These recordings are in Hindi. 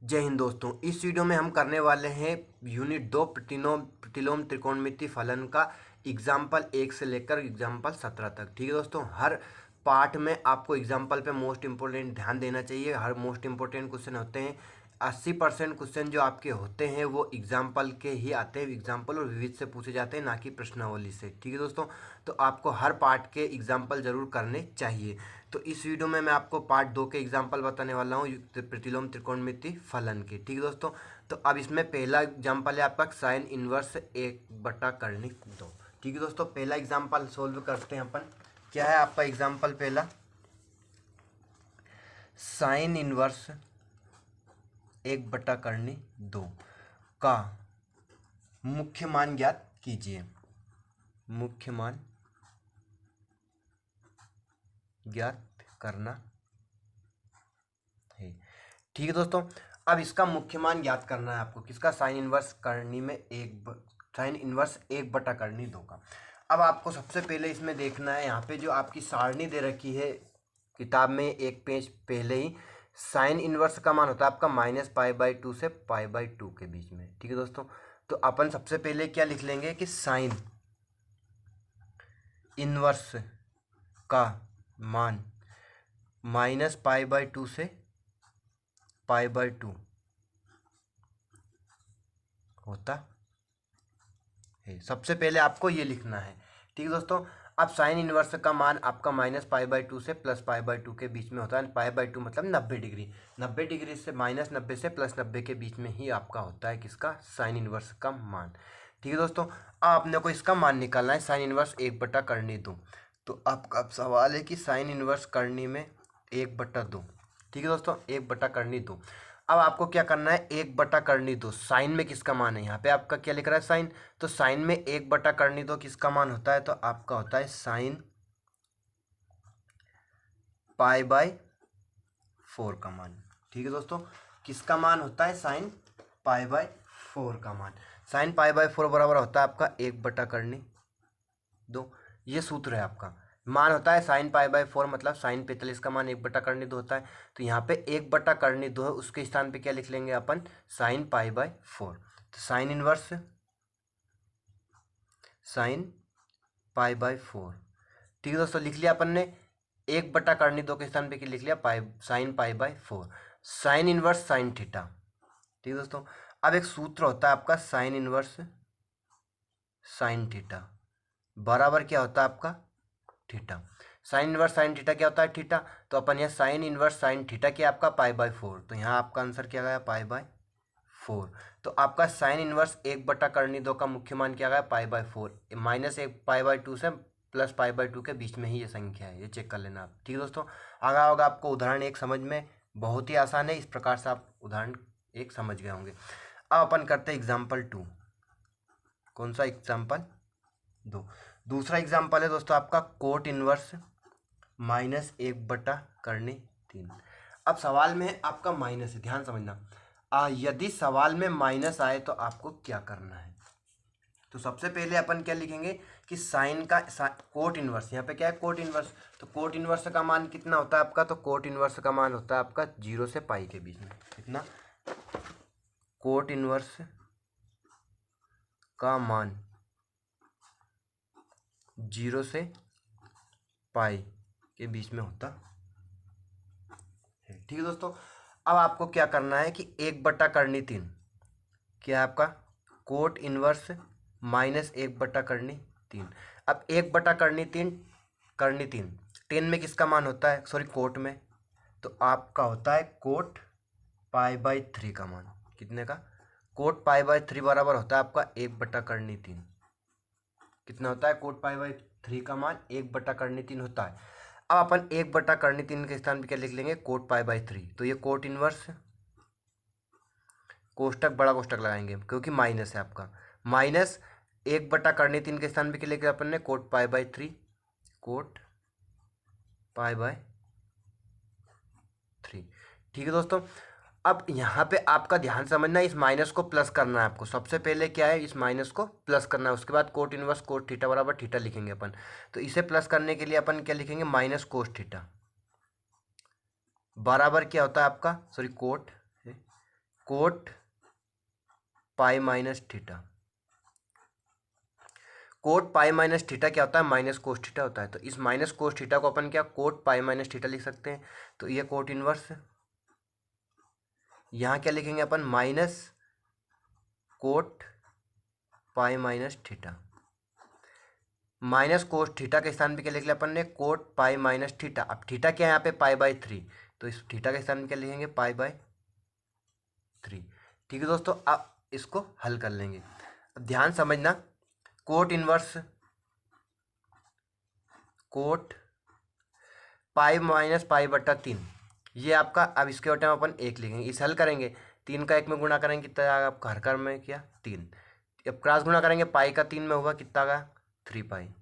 जय हिंद दोस्तों। इस वीडियो में हम करने वाले हैं यूनिट 2 प्रतिलोम त्रिकोणमिति फलन का एग्जाम्पल 1 से लेकर एग्जाम्पल 17 तक। ठीक है दोस्तों, हर पार्ट में आपको एग्जाम्पल पे मोस्ट इंपोर्टेंट ध्यान देना चाहिए। हर मोस्ट इंपोर्टेंट क्वेश्चन होते हैं, 80% क्वेश्चन जो आपके होते हैं वो एग्जाम्पल के ही आते हैं। एग्जाम्पल और विविध से पूछे जाते हैं, ना कि प्रश्नावली से। ठीक है दोस्तों, तो आपको हर पार्ट के एग्जाम्पल जरूर करने चाहिए। तो इस वीडियो में मैं आपको पार्ट 2 के एग्जाम्पल बताने वाला हूँ प्रतिलोम त्रिकोणमिति फलन के। ठीक है दोस्तों, तो अब इसमें पहला एग्जाम्पल है आपका साइन इनवर्स 1/2। ठीक है दोस्तों, पहला एग्जाम्पल सोल्व करते हैं अपन। क्या है आपका एग्जाम्पल पहला? साइन इनवर्स 1/2 का मुख्य मान ज्ञात कीजिए। मुख्य मान ज्ञात करना है। ठीक है दोस्तों, अब इसका मुख्य मान ज्ञात करना है आपको। किसका? साइन इनवर्स करनी में साइन इनवर्स 1/2 का। अब आपको सबसे पहले इसमें देखना है, यहाँ पे जो आपकी सारणी दे रखी है किताब में एक पेज पहले ही, साइन इनवर्स का मान होता है आपका -π/2 से π/2 के बीच में। ठीक है दोस्तों, तो अपन सबसे पहले क्या लिख लेंगे कि साइन इनवर्स का मान -π/2 से π/2 होता है। सबसे पहले आपको ये लिखना है। ठीक है दोस्तों, अब साइन इनवर्स का मान आपका -π/2 से +π/2 के बीच में होता है। π/2 मतलब 90 डिग्री। 90 डिग्री से -90 से +90 के बीच में ही आपका होता है किसका? साइन इनवर्स का मान। ठीक है दोस्तों, अब आपने को इसका मान निकालना है। Sine inverse 1/2। तो आपका अब सवाल है कि साइन इनवर्स करनी में 1/2। ठीक है दोस्तों, 1/2। अब आपको क्या करना है? 1/2। साइन में किसका मान है? यहाँ पे आपका क्या लिख रहा है? साइन। तो साइन में 1/2 किसका मान होता है? तो आपका होता है साइन π/4 का मान। ठीक है दोस्तों, किसका मान होता है? साइन π/4 का मान। साइन π/4 बराबर होता है आपका 1/2। ये सूत्र है आपका। मान होता है साइन π/4 मतलब साइन 45 का मान 1/2 होता है। तो यहाँ पे 1/2 है, उसके स्थान पे क्या लिख लेंगे अपन? साइन π/4। तो साइन इनवर्स साइन π/4। ठीक है दोस्तों, लिख लिया अपन ने। 1/2 के स्थान पे क्या लिख लिया? Sine π/4। Sine inverse sine theta. ठीक है दोस्तों, अब एक सूत्र होता है आपका साइन इनवर्स साइन थीटा बराबर क्या होता है आपका? Theta. Sign inverse sine theta क्या होता है? थीटा। तो अपन यहाँ साइन इनवर्स साइन थीटा क्या आपका? π/4। तो यहाँ आपका आंसर क्या गया? π/4। तो आपका साइन इनवर्स 1/2 का मुख्य मान क्या गया? π/4। -1 π/2 से +π/2 के बीच में ही ये संख्या है, ये चेक कर लेना आप। ठीक है दोस्तों, आगे होगा आपको उदाहरण 1 समझ में। बहुत ही आसान है, इस प्रकार से आप उदाहरण 1 समझ गए होंगे। अब अपन करते हैं एग्जाम्पल 2। कौन सा? एग्जाम्पल 2। दूसरा एग्जाम्पल है दोस्तों आपका कोट इनवर्स -1/3। अब सवाल में आपका माइनस है, ध्यान समझना। यदि सवाल में माइनस आए तो आपको क्या करना है? तो सबसे पहले अपन क्या लिखेंगे कि साइन का कोट इनवर्स, यहाँ पे क्या है? Cot inverse. तो कोट इनवर्स का मान कितना होता है आपका? तो कोट इनवर्स का मान होता है आपका 0 से पाई के बीच में। कितना? कोट इनवर्स का मान 0 से पाई के बीच में होता है। ठीक है दोस्तों, अब आपको क्या करना है कि 1/3 क्या है आपका? Cot inverse -1/3। अब 1/3 टेन में किसका मान होता है? सॉरी, कोट में। तो आपका होता है कोट π/3 का मान। कितने का? कोट π/3 बराबर होता है आपका 1/3। कितना होता है? कोट π/3 का मान 1/3 होता है। अब अपन 1/3 के स्थान पे क्या लिख लेंगे? कोट π/3। तो ये कोट इनवर्स कोष्टक बड़ा कोष्टक लगाएंगे क्योंकि माइनस है आपका। माइनस 1/3 के स्थान पे क्या लिखे अपन ने? कोट π/3। कोट π/3। ठीक है दोस्तों, अब यहाँ पे आपका ध्यान समझना है, इस माइनस को प्लस करना है आपको। सबसे पहले क्या है? इस माइनस को प्लस करना है, उसके बाद कोट इनवर्स कोट थीटा बराबर थीटा लिखेंगे अपन। तो इसे प्लस करने के लिए अपन क्या लिखेंगे? माइनस कोस थीटा बराबर क्या होता है आपका? Sorry, cot cot pi minus theta. Cot pi minus theta क्या होता है, माइनस कोस थीटा होता है। तो इस माइनस कोस थीटा को अपन क्या कोट पाई माइनस थीटा लिख सकते हैं। तो ये कोट इनवर्स, यहाँ क्या लिखेंगे अपन, minus cot pi minus theta. Minus cos theta के स्थान पे क्या लिख लिया अपन ने, कोट पाई माइनस थीटा। अब थीटा क्या है यहाँ पे, पाई बाई 3, तो इस थीटा के स्थान पे क्या लिखेंगे, पाई बाई 3। ठीक है दोस्तों, अब इसको हल कर लेंगे। अब ध्यान समझना, cot inverse coat pi minus pi बट्टा 3, ये आपका, अब इसके बटे में अपन 1 लिखेंगे। इस हल करेंगे, 3 का 1 में गुणा करेंगे कितना आएगा आपका, हर कर में क्या 3। अब क्रॉस गुणा करेंगे, पाई का 3 में होगा कितना आएगा 3 पाई,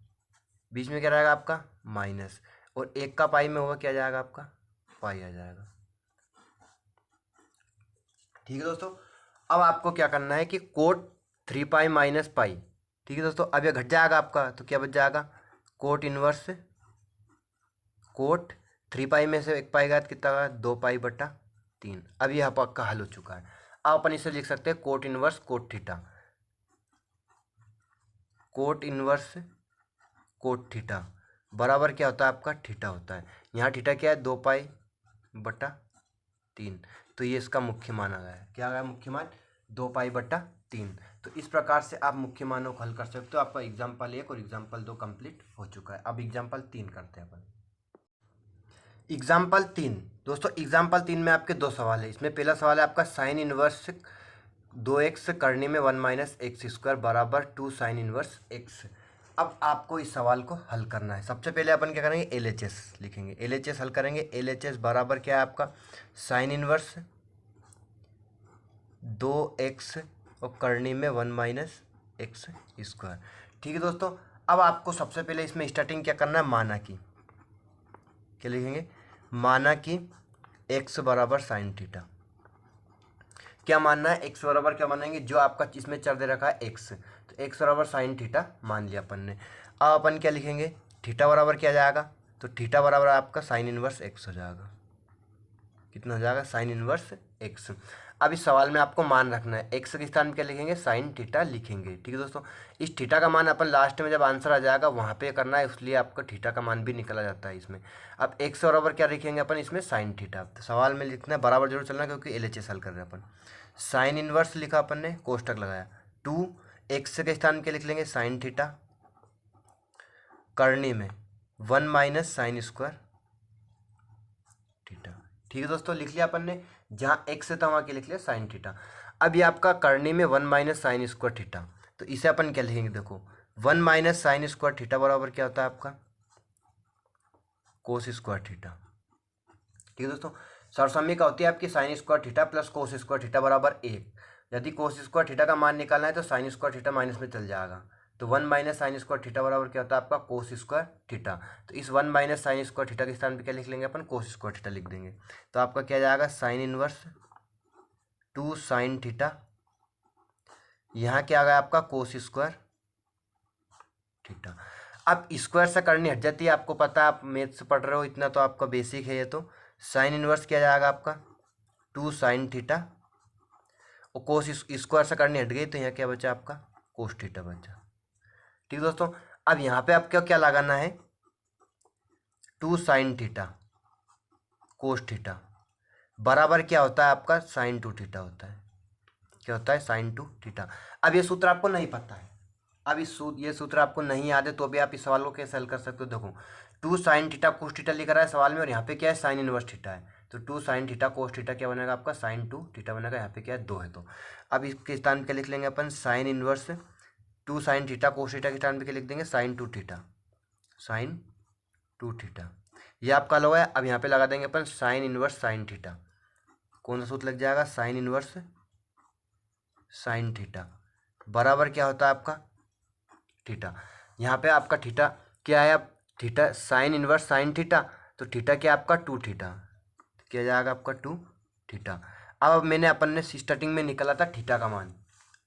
बीच में क्या रहेगा आपका माइनस, और 1 का पाई में होगा क्या जाएगा आपका पाई आ जाएगा। ठीक है दोस्तों, अब आपको क्या करना है कि कोट 3 पाई माइनस पाई। ठीक है दोस्तों, अब ये घट जाएगा आपका, तो क्या बच जाएगा, कोट इनवर्स कोट 3 पाई में से 1 पाई गया तो कितना होगा 2 पाई बटा 3। अब यह आपका हल हो चुका है। अब अपन इसे लिख सकते हैं cot inverse cot theta. Cot inverse cot theta बराबर क्या होता है आपका थीटा होता है। यहाँ थीटा क्या है 2 पाई बटा 3, तो ये इसका मुख्य मान आ गया है। क्या आ गया मुख्य मान, 2 पाई बटा 3। तो इस प्रकार से आप मुख्य मानों को हल कर सकते हो। आपका एग्जाम्पल 1 और एग्जाम्पल 2 कंप्लीट हो चुका है। अब एग्जाम्पल 3 करते हैं अपन। एग्जाम्पल 3 दोस्तों, एग्जाम्पल 3 में आपके 2 सवाल है। इसमें पहला सवाल है आपका साइन इनवर्स 2x करने में 1 माइनस एक्स स्क्वायर बराबर 2 साइन इनवर्स x। अब आपको इस सवाल को हल करना है। सबसे पहले अपन क्या करेंगे, LHS लिखेंगे। LHS हल करेंगे। LHS बराबर क्या है आपका साइन इनवर्स 2x और करने में 1 माइनस एक्स स्क्वायर। ठीक है दोस्तों, अब आपको सबसे पहले इसमें स्टार्टिंग क्या करना है, माना कि क्या लिखेंगे, माना कि x बराबर साइन थीटा। क्या मानना है, x बराबर क्या मानेंगे, जो आपका इसमें चर दे रखा है x, तो x बराबर साइन थीटा मान लिया अपन ने। अब अपन क्या लिखेंगे, थीटा बराबर क्या जाएगा, तो थीटा बराबर आपका साइन इनवर्स x हो जाएगा। कितना हो जाएगा, साइन इनवर्स x। अब इस सवाल में आपको मान रखना है, x के स्थान में क्या लिखेंगे, साइन थीटा लिखेंगे। ठीक है दोस्तों, इस थीटा का मान अपन लास्ट में जब आंसर आ जाएगा वहाँ पे करना है, इसलिए आपका थीटा का मान भी निकला जाता है इसमें। अब x बराबर क्या लिखेंगे अपन इसमें, साइन थीटा। तो सवाल में लिखना है बराबर जरूर चलना, क्योंकि LHS हल कर रहे हैं अपन। साइन इनवर्स लिखा अपन ने, कोष्टक लगाया, 2x के स्थान के लिख लेंगे साइन थीटा, करने में 1 माइनस साइन स्क्वायर थीटा। ठीक है दोस्तों, लिख लिया अपन ने, जहाँ x था वहाँ के लिख लिया साइन थीटा। अब ये आपका करने में 1 माइनस साइन स्क्वायर थीटा, तो इसे अपन क्या लिखेंगे, देखो 1 माइनस साइन स्क्वायर थीटा बराबर क्या होता है आपका कोस स्क्वायर थीटा। ठीक है दोस्तों, सरसम्य होती है आपकी sine square theta plus cos square theta बराबर 1। यदि कोस स्क्वायर थीटा का मान निकालना है तो साइन स्क्वायर थीटा माइनस में चल जाएगा, तो 1 माइनस साइन स्क्वायर थीटा बराबर क्या होता है आपका कोस स्क्वायर थीटा। तो इस 1 माइनस साइन स्क्वायर थीटा के स्थान पे क्या लिख लेंगे अपन, कोस स्क्वायर थीटा लिख देंगे। तो आपका क्या जाएगा, साइन इनवर्स 2 साइन थीटा, यहाँ क्या आ गया आपका कोस स्क्वायर थीटा। अब स्क्वायर से करनी हट जाती है, आपको पता है, आप मैथ्स पढ़ रहे हो इतना तो आपका बेसिक है ये। तो साइन इनवर्स क्या जाएगा आपका 2 साइन थीटा, और कोस स्क्वायर से करनी हट गई, तो यहाँ क्या बचा आपका कोस थीटा बचा। ठीक दोस्तों, अब यहाँ पे आपको क्या लगाना है, 2 साइन थीटा कोस थीटा बराबर क्या होता है आपका साइन 2 थीटा होता है। क्या होता है, साइन 2 थीटा। अब ये सूत्र आपको नहीं पता है, अब ये सूत्र आपको नहीं याद है, तो भी आप इस सवाल को कैसे हल कर सकते हो। देखो 2 साइन थीटा कोस थीटा लिख रहा है सवाल में, और यहाँ पे क्या है साइन इनवर्स थीटा है, तो 2 साइन थीटा कोस थीटा क्या बनेगा आपका साइन 2 थीटा बनेगा। यहाँ पे क्या है 2 है, तो अब इसके स्थान पे लिख लेंगे अपन sine inverse 2 sine theta cos theta के स्थान पे क्या लिख देंगे साइन 2 थीटा, साइन 2 थीटा। ये आपका लगा है। अब यहाँ पे लगा देंगे अपन साइन इनवर्स साइन थीटा। कौन सा सूत्र लग जाएगा, साइन इनवर्स साइन थीटा बराबर क्या होता है आपका थीटा। यहाँ पे आपका थीटा क्या है, अब theta sine inverse sine theta, तो थीटा क्या आपका 2 थीटा, क्या जाएगा आपका 2 थीटा। अब मैंने अपन ने स्टार्टिंग में निकाला था थीटा का मान,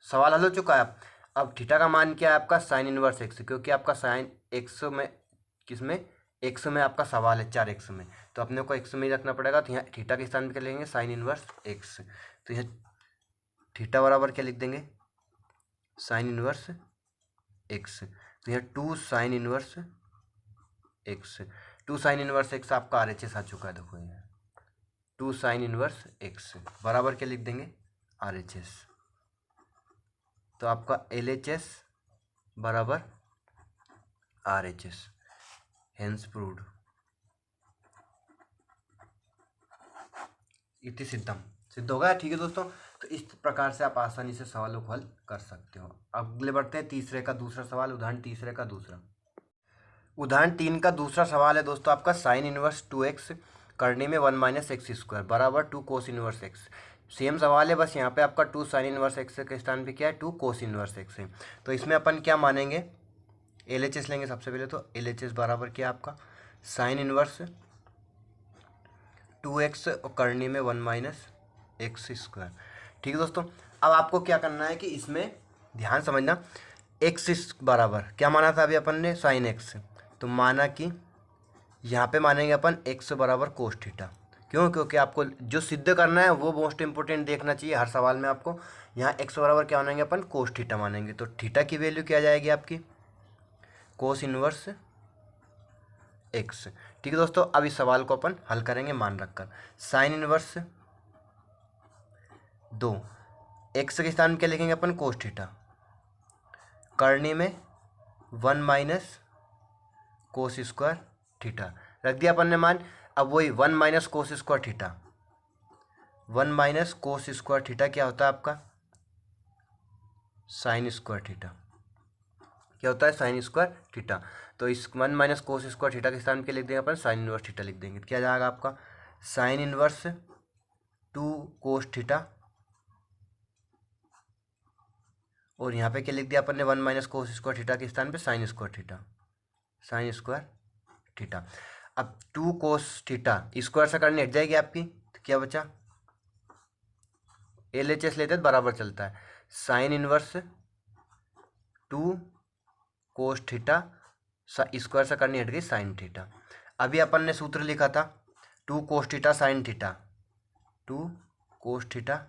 सवाल हल हो चुका है। अब थीटा का मान क्या है आपका साइन इनवर्स एक्स, क्योंकि आपका साइन एक्स में किस में एक्स में आपका सवाल है 4x में, तो अपने को एक्स में ही रखना पड़ेगा। तो यहाँ थीटा के स्थान पे क्या लेंगे साइन इनवर्स एक्स, तो यहाँ थीटा बराबर क्या लिख देंगे, साइन इनवर्स एक्स। तो यहाँ 2 sign inverse x, 2 sign inverse x आपका RHS आ चुका है। देखो ये 2 साइन इनवर्स एक्स बराबर क्या लिख देंगे, RHS। तो आपका LHS बराबर RHS, हेंस प्रूव्ड। इति सिद्धम, सिद्ध हो गया। ठीक है दोस्तों, तो इस प्रकार से आप आसानी से सवालों को हल कर सकते हो। अगले बढ़ते हैं तीसरे का दूसरा सवाल, उदाहरण तीसरे का दूसरा। उदाहरण 3 का दूसरा सवाल है दोस्तों आपका, साइन इनवर्स 2x करने में 1 माइनस एक्स स्क्वायर बराबर 2 कोस इनवर्स एक्स। सेम सवाल है, बस यहाँ पे आपका 2 साइन इनवर्स एक्स के स्थान पे क्या है, 2 कोस इनवर्स एक्स है। तो इसमें अपन क्या मानेंगे, LHS लेंगे सबसे पहले। तो LHS बराबर क्या आपका, साइन इनवर्स 2x और करने में 1 माइनस एक्स स्क्वायर। ठीक है दोस्तों, अब आपको क्या करना है कि इसमें ध्यान समझना, एक्स बराबर क्या माना था अभी अपन ने, साइन एक्स। तो माना कि यहाँ पे मानेंगे अपन एक्स बराबर कोस थीटा। क्यों, क्योंकि आपको जो सिद्ध करना है वो मोस्ट इंपोर्टेंट देखना चाहिए हर सवाल में आपको। यहाँ एक्स बराबर क्या मानेंगे अपन, कोस थीटा मानेंगे। तो थीटा की वैल्यू क्या आ जाएगी आपकी, कोस इनवर्स एक्स। ठीक है दोस्तों, अब इस सवाल को अपन हल करेंगे मान रखकर। साइन इनवर्स 2, एक्स के स्थान में क्या लिखेंगे अपन, कोस थीटा, करने में 1 माइनस कोस स्क्वायर थीटा रख दिया अपन ने मान। अब वही 1 minus cos square theta, 1 minus cos square theta क्या होता है आपका, साइन स्क्वायर थीटा। क्या होता है, साइन स्क्वायर थीटा। तो इस 1 माइनस कोस स्क्वायर थीटा के स्थान पे क्या लिख देंगे अपन, साइन इनवर्स थीटा लिख देंगे। क्या जाएगा आपका, साइन इनवर्स 2 कोस थीटा, और यहाँ पे क्या लिख दिया अपन ने, 1 माइनस कोस स्क्वायर थीटा के स्थान पे sine square theta, sine square theta. अब 2 कोस थीटा स्क्वायर से करनी हट जाएगी आपकी, तो क्या बचा, LHS लेते हैं बराबर चलता है, sign inverse 2 cos theta square से करनी हट गई साइन थीटा। अभी अपन ने सूत्र लिखा था 2 cos theta sine theta, 2 cos theta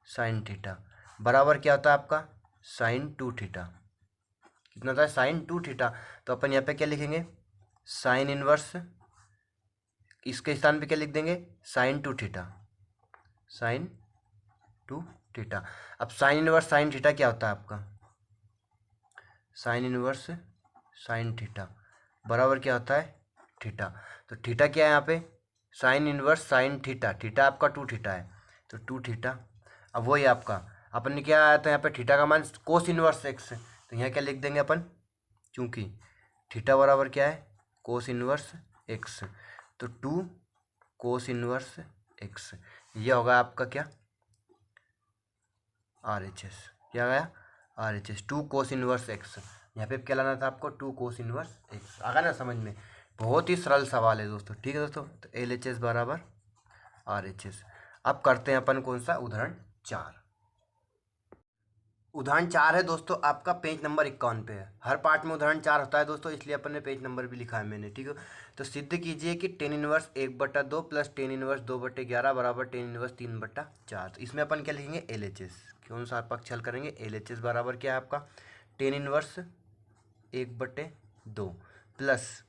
sine theta बराबर क्या होता है आपका, साइन 2 थीटा। कितना था, साइन 2 थीटा। तो अपन यहाँ पे क्या लिखेंगे, साइन इनवर्स, इसके स्थान पे क्या लिख देंगे, साइन 2 थीटा, साइन 2 थीटा। अब साइन इनवर्स साइन थीटा क्या होता है आपका, साइन इनवर्स साइन थीटा बराबर क्या होता है, थीटा। तो थीटा क्या है यहाँ पे, sign inverse sine theta, theta आपका 2 थीटा है, तो 2 थीटा। अब वही आपका अपन ने क्या आया था यहाँ पे, थीटा का मान कोस इनवर्स एक्स, तो यहाँ क्या लिख देंगे अपन, क्योंकि थीटा बराबर क्या है, कोस इनवर्स एक्स। तो 2 कोस इनवर्स एक्स, ये होगा आपका क्या, RHS। क्या गया, RHS 2 कोस इनवर्स एक्स। यहाँ पे क्या लाना था आपको, 2 कोस इनवर्स एक्स। आगा ना समझ में, बहुत ही सरल सवाल है दोस्तों। ठीक है दोस्तों, तो LHS बराबर RHS। अब करते हैं अपन कौन सा, उदाहरण 4। उदाहरण 4 है दोस्तों आपका, पेज नंबर 51 पे है। हर पार्ट में उदाहरण 4 होता है दोस्तों, इसलिए अपन ने पेज नंबर भी लिखा है मैंने। ठीक है, तो सिद्ध कीजिए कि tan inverse 1/2 plus tan inverse 2/11 बराबर टेन इनवर्स 3/4। तो इसमें अपन क्या लिखेंगे, LHS। कौन सा पक्ष हल करेंगे, LHS बराबर क्या है आपका, tan inverse 1/2 plus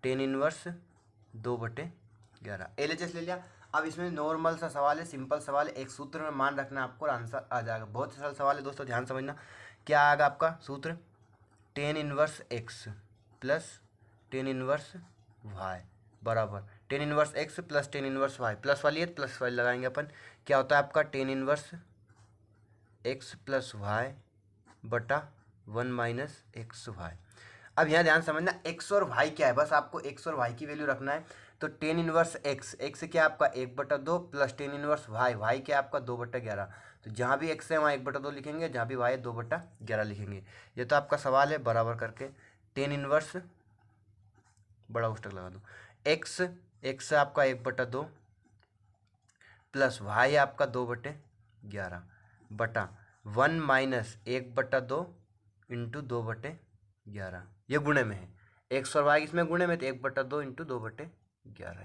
tan inverse 2/11। LHS ले लिया। अब इसमें नॉर्मल सा सवाल है, सिंपल सवाल है, एक सूत्र में मान रखना आपको और आंसर आ जाएगा। बहुत सरल सवाल है दोस्तों, ध्यान समझना। क्या आएगा आपका सूत्र, tan inverse x plus tan inverse y बराबर tan inverse x plus tan inverse y, plus वाली है प्लस वाली लगाएंगे अपन। क्या होता है आपका, tan inverse x plus y बटा 1 माइनस एक्स वाई। अब यहाँ ध्यान समझना, एक्स और वाई क्या है, बस आपको एक्स और वाई की वैल्यू रखना है। तो टेन इनवर्स एक्स, एक्स क्या आपका 1/2 plus tan inverse y, y क्या आपका 2/11। तो जहाँ भी एक्स है वहाँ 1/2 लिखेंगे, जहाँ भी वाई है 2/11 लिखेंगे। ये तो आपका सवाल है, बराबर करके टेन इनवर्स, बड़ा उष्टक लगा दो, एक्स, एक्स आपका 1/2 प्लस वाई आपका 2/11 बटा 1 माइनस 1/2 इंटू 2/11। ये गुणे में है, एक्स और वाई इसमें गुणे में, तो 1/2 इंटू 2/11,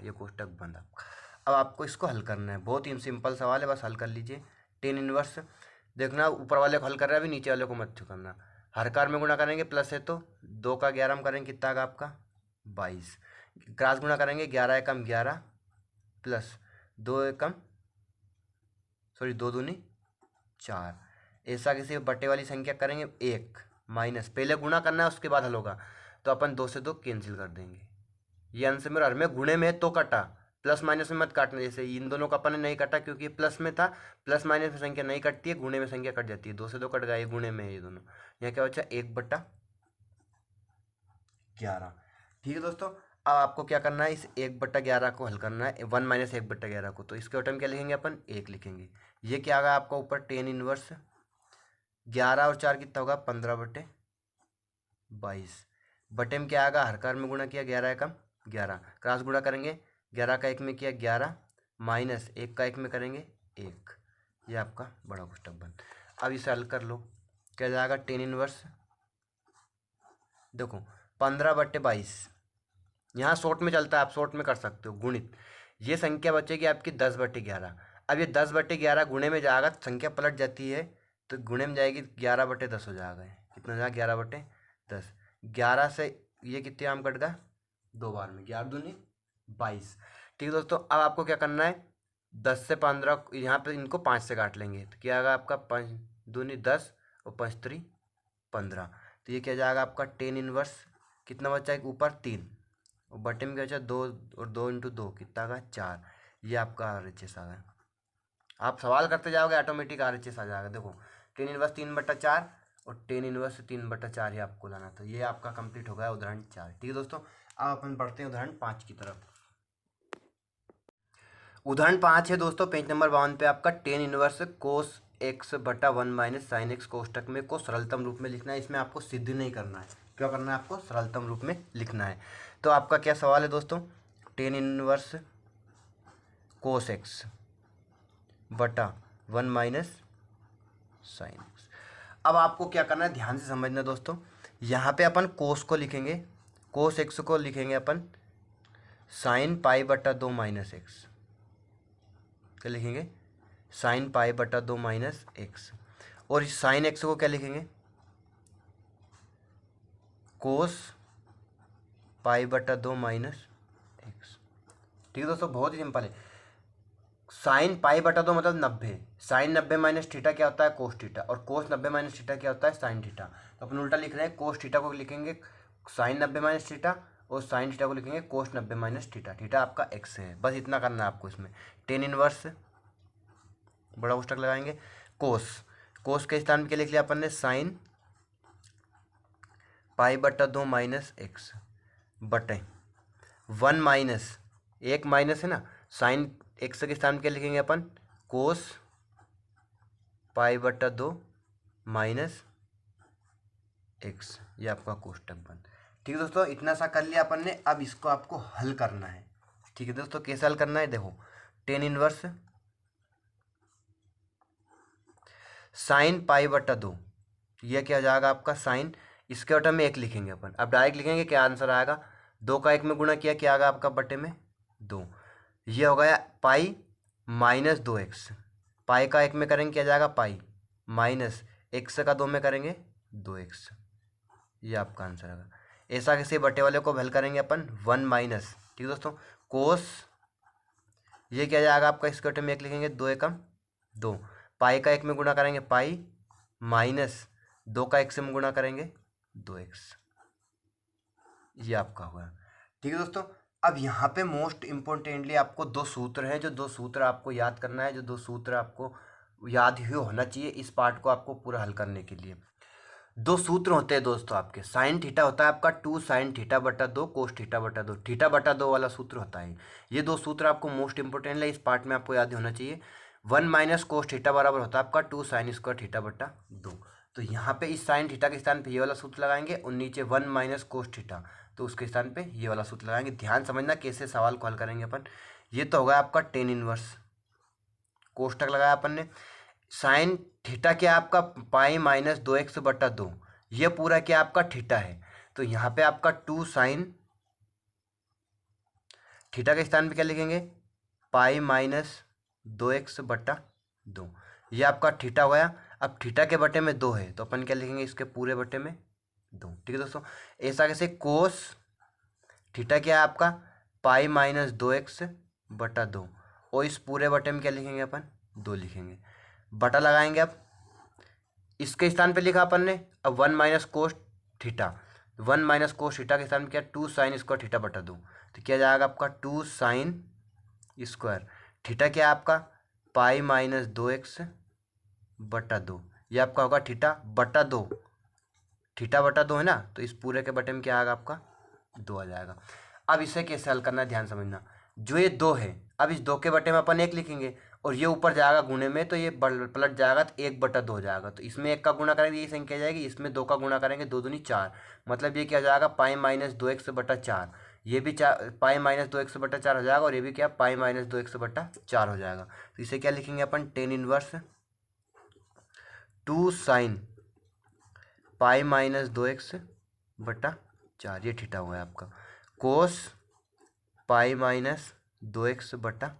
ये कोष्टक बंद आपका। अब आपको इसको हल करना है, बहुत ही सिंपल सवाल है, बस हल कर लीजिए। टेन इनवर्स देखना ऊपर वाले को हल कर रहा है, अभी नीचे वाले को मत करना। हर कार में गुणा करेंगे प्लस है तो 2 का 11 हम करेंगे कितना आएगा आपका 22। क्रॉस गुणा करेंगे 11 एकम 11 प्लस 2 एकम सॉरी 2 दूनी 4। ऐसा किसी बटे वाली संख्या करेंगे 1 माइनस, पहले गुणा करना है उसके बाद हल होगा, तो अपन 2 से 2 कैंसिल कर देंगे। ये अंश में हर में गुणे में है तो कटा, प्लस माइनस में मत काटना। जैसे इन दोनों का अपन ने नहीं काटा क्योंकि प्लस में था, प्लस माइनस में संख्या नहीं कटती है, गुणे में संख्या कट जाती है। 2 से 2 कट गया, ये गुणे में है ये दोनों। यहाँ क्या बचा 1/11। ठीक है दोस्तों, अब आपको क्या करना है, इस 1/11 को हल करना है, 1 माइनस 1/11 को। तो इसके बटे में क्या लिखेंगे अपन 1 लिखेंगे। ये क्या आएगा आपका ऊपर टेन इनवर्स 11 और 4 कितना होगा 15/22। बटे में क्या आएगा, हर कार में गुणा किया 11 एकम 11, क्रॉस गुणा करेंगे 11 का 1 में किया 11 माइनस 1 का 1 में करेंगे 1। ये आपका बड़ा कोष्टक बन। अब इसे हल कर लो, क्या जाएगा टेन इनवर्स देखो 15/22। यहाँ शॉर्ट में चलता है, आप शॉर्ट में कर सकते हो गुणित। ये संख्या बचेगी आपकी 10/11। अब ये 10/11 गुणे में जाएगा, संख्या पलट जाती है तो गुणे में जाएगी 11/10 हो जाएगा। कितना हो जाएगा 11/10। 11 से ये कितने आम कट गया 2 बार में, 11 दूनी 22। ठीक है दोस्तों, अब आपको क्या करना है 10 से 15, यहाँ पे इनको 5 से काट लेंगे तो क्या आएगा आपका 5 दूनी 10 और 5 3 15। तो ये क्या जाएगा आपका टेन इनवर्स कितना बचा है ऊपर 3 और बटे में क्या बचा 2 और 2 इंटू 2 कितना आएगा 4। ये आपका RHS आ गया। आप सवाल करते जाओगे ऑटोमेटिक RHS आ जाएगा। देखो टेन इनवर्स 3/4 और टेन इनवर्स 3/4 ही आपको लाना। तो ये आपका कंप्लीट हो गया उदाहरण 4। ठीक है दोस्तों, अब अपन बढ़ते हैं उदाहरण 5 की तरफ। उदाहरण 5 है दोस्तों पेज नंबर 52 पे आपका tan inverse cos x/1 minus sine x कोष्टक में को सरलतम रूप में लिखना है। इसमें आपको सिद्ध नहीं करना है, क्या करना है आपको सरलतम रूप में लिखना है। तो आपका क्या सवाल है दोस्तों, ten inverse cos x/1 minus sine x. अब आपको क्या करना है ध्यान से समझना दोस्तों, यहाँ पे अपन कोस को लिखेंगे, कोस x को लिखेंगे अपन साइन π/2 माइनस एक्स। क्या लिखेंगे साइन π/2 माइनस एक्स। और इस साइन एक्स को क्या लिखेंगे कोस π/2 माइनस एक्स। ठीक है दोस्तों, बहुत ही सिंपल है। साइन π/2 मतलब 90, साइन 90 माइनस थीटा क्या होता है कोस थीटा, और कोस 90 माइनस थीटा क्या होता है साइन थीटा। तो अपन उल्टा लिख रहे हैं, कोस थीटा को लिखेंगे साइन 90 माइनस थीटा और साइन थीटा को लिखेंगे कोस 90 माइनस थीटा। थीटा आपका एक्स है, बस इतना करना है आपको। इसमें टेन इनवर्स बड़ा कोष्टक लगाएंगे, कोस कोस के स्थान पे क्या लिख लिया अपन ने साइन π/2 माइनस एक्स बटे 1 माइनस, एक माइनस है ना, साइन एक्स के स्थान पे क्या लिखेंगे अपन कोस π/2 माइनस एक्स। ये आपका कोष्टक बन। ठीक है दोस्तों, इतना सा कर लिया अपन ने। अब इसको आपको हल करना है। ठीक है दोस्तों, कैसे हल करना है देखो, टेन इनवर्स साइन π/2, यह क्या हो जाएगा आपका साइन, इसके बटे में 1 लिखेंगे अपन। अब डायरेक्ट लिखेंगे क्या आंसर आएगा, 2 का 1 में गुणा किया क्या आएगा आपका बटे में 2। ये हो गया पाई माइनस 2x, पाई का 1 में करेंगे क्या जाएगा पाई माइनस एक्स का 2 में करेंगे 2x। ये आपका आंसर आएगा। ऐसा किसी बटे वाले को हल करेंगे अपन 1 माइनस, ठीक है दोस्तों, कोस ये क्या जाएगा आपका इसके बटे में 1 लिखेंगे 2 एकम 2, पाई का 1 में गुणा करेंगे पाई माइनस 2 का 1 से हम गुणा करेंगे 2x। ये आपका हुआ। ठीक है दोस्तों, अब यहाँ पे मोस्ट इम्पोर्टेंटली आपको 2 सूत्र हैं, जो 2 सूत्र आपको याद करना है, जो 2 सूत्र आपको याद ही होना चाहिए इस पार्ट को आपको पूरा हल करने के लिए। 2 सूत्र होते हैं दोस्तों आपके, साइन थीटा होता है आपका 2 साइन θ/2 कोस θ/2, θ/2 वाला सूत्र होता है। ये 2 सूत्र आपको मोस्ट इंपोर्टेंट है, इस पार्ट में आपको याद होना चाहिए। 1 माइनस कोस थीटा बराबर होता है आपका 2 साइन स्क्वायर θ/2। तो यहाँ पे इस साइन थीटा के स्थान पे ये वाला सूत्र लगाएंगे और नीचे 1 माइनस कोस थीटा, तो उसके स्थान पे ये वाला सूत्र लगाएंगे। ध्यान समझना कैसे सवाल को हल करेंगे अपन। ये तो होगा आपका टेन इनवर्स, कोष्टक लगाया अपन ने, साइन थीटा क्या आपका पाई माइनस 2x/2, ये पूरा क्या आपका थीटा है। तो यहाँ पे आपका 2 साइन थीटा के स्थान पे क्या लिखेंगे पाई माइनस 2x/2, ये आपका थीटा हो गया। अब थीटा के बटे में 2 है तो अपन क्या लिखेंगे, इसके पूरे बटे में 2। ठीक है दोस्तों, ऐसा कैसे, कोस थीटा क्या है आपका पाई माइनस 2x बटा 2, और इस पूरे बटे में क्या लिखेंगे अपन, 2 लिखेंगे। बटा लगाएंगे, अब इसके स्थान पे लिखा अपन ने, अब 1 minus cos theta, 1 minus cos theta के स्थान में क्या, 2 साइन स्क्वायर थीटा बटा 2, तो क्या जाएगा आपका 2 साइन स्क्वायर थीटा क्या है आपका पाई माइनस 2x बटा 2, ये आपका होगा थीटा बटा 2, थीटा बटा 2 है ना, तो इस पूरे के बटे में क्या आएगा आपका 2 आ जाएगा। अब इसे कैसे हल करना है ध्यान समझना, जो ये 2 है, अब इस 2 के बटे में अपन 1 लिखेंगे, और ये ऊपर जाएगा गुणे में, तो ये पलट जाएगा तो 1 बटा 2 हो जाएगा, तो इसमें 1 का गुणा करेंगे ये संख्या जाएगी, इसमें 2 का गुणा करेंगे 2 दूनी 4, मतलब ये क्या हो जाएगा पाई माइनस 2x बटा 4, ये भी पाई माइनस 2x बटा 4 हो जाएगा, और ये भी क्या पाई माइनस 2x बटा 4 हो जाएगा। तो इसे क्या लिखेंगे अपन, tan inverse 2 sine pi minus 2x बटा 4, ये थीटा हुआ है आपका, कोस पाई माइनस 2x बटा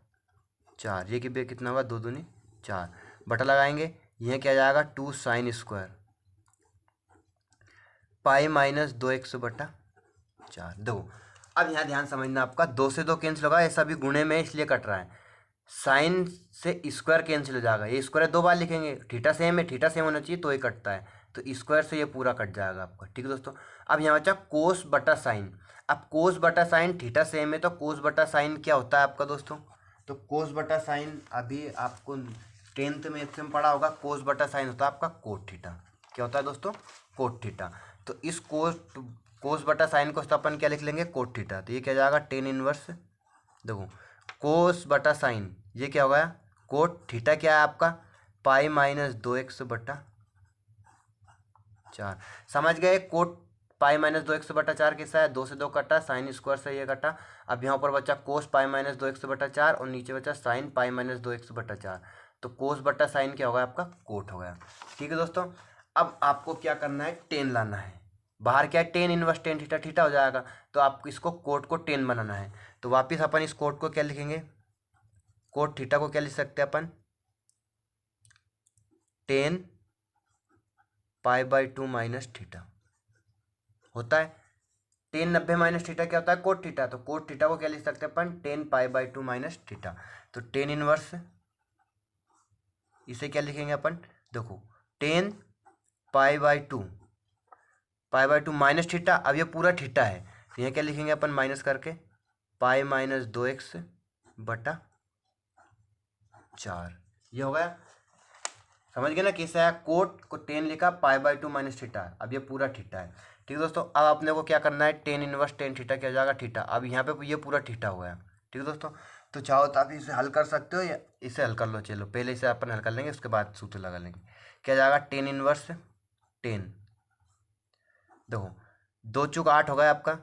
4, ये कि कितना होगा 2 दूनी 4, बटा लगाएंगे, यह क्या जाएगा 2 sine square pi minus 2x बटा 4। दो, अब यहाँ ध्यान समझना आपका, 2 से 2 कैंसिल होगा, ऐसा भी गुणे में इसलिए कट रहा है, साइन से स्क्वायर कैंसिल हो जाएगा, ये स्क्वायर 2 बार लिखेंगे, थीटा सेम है, थीटा सेम होना चाहिए तो ये कटता है, तो स्क्वायर से ये पूरा कट जाएगा आपका। ठीक है दोस्तों, अब यहाँ बचा कोस बटा साइन, अब कोस बटा साइन थीटा सेम है, तो कोस बटा साइन क्या होता है आपका दोस्तों, तो कोस बटा साइन अभी आपको 10th में इसमें पढ़ा होगा, कोस बटा साइन होता है आपका कोट थीटा, क्या होता है दोस्तों, कोट थीटा, तो इस कोस बटा साइन को अपन क्या लिख लेंगे, कोट थीटा, तो ये क्या जाएगा टेन इनवर्स, देखो कोस बटा साइन ये क्या हो गया कोट थीटा, क्या है आपका पाई माइनस 2x बटा 4, समझ गए, कोट पाई माइनस 2x बटा 4 किसका है, 2 से 2 कटा, साइन स्क्वायर से ये कटा, अब यहाँ पर बचा कोस पाई माइनस 2x बटा 4, और नीचे बचा साइन पाई माइनस 2x बटा 4, तो कोस बटा साइन क्या होगा आपका कोट हो गया। ठीक है दोस्तों, अब आपको क्या करना है, टेन लाना है, बाहर क्या है tan inverse tan theta, theta हो जाएगा, तो आपको इसको कोट को 10 बनाना है, तो वापिस अपन इस कोट को क्या लिखेंगे, कोट थीटा को क्या लिख सकते हैं अपन, 10 पाई बाई 2 माइनस थीटा होता है, 10 90 माइनस थीटा क्या होता है कोट थीटा, तो कोट थीटा को क्या लिख सकते हैं अपन 10 पाई बाई 2 माइनस थीटा, तो 10 इनवर्स इसे क्या लिखेंगे अपन, देखो 10 पाई बाई 2 माइनस थीटा, अब ये पूरा थीटा है, तो यहाँ क्या लिखेंगे अपन माइनस करके पाई माइनस 2x बटा 4, ये हो गया, समझ गए ना कैसे आया, कोट को 10 लिखा पाई बाई 2 माइनस थीटा, अब ये पूरा थीटा है। ठीक है दोस्तों, अब अपने को क्या करना है, 10 इनवर्स 10 थीटा क्या हो जाएगा थीटा, अब यहाँ पे ये पूरा थीटा हुआ है। ठीक है दोस्तों, तो चाहो तो आप इसे हल कर सकते हो या इसे हल कर लो, चलो पहले इसे अपन हल कर लेंगे, उसके बाद सूत्र लगा लेंगे, क्या जाएगा 10 इनवर्स 10, देखो 2 चूक 8 होगा आपका,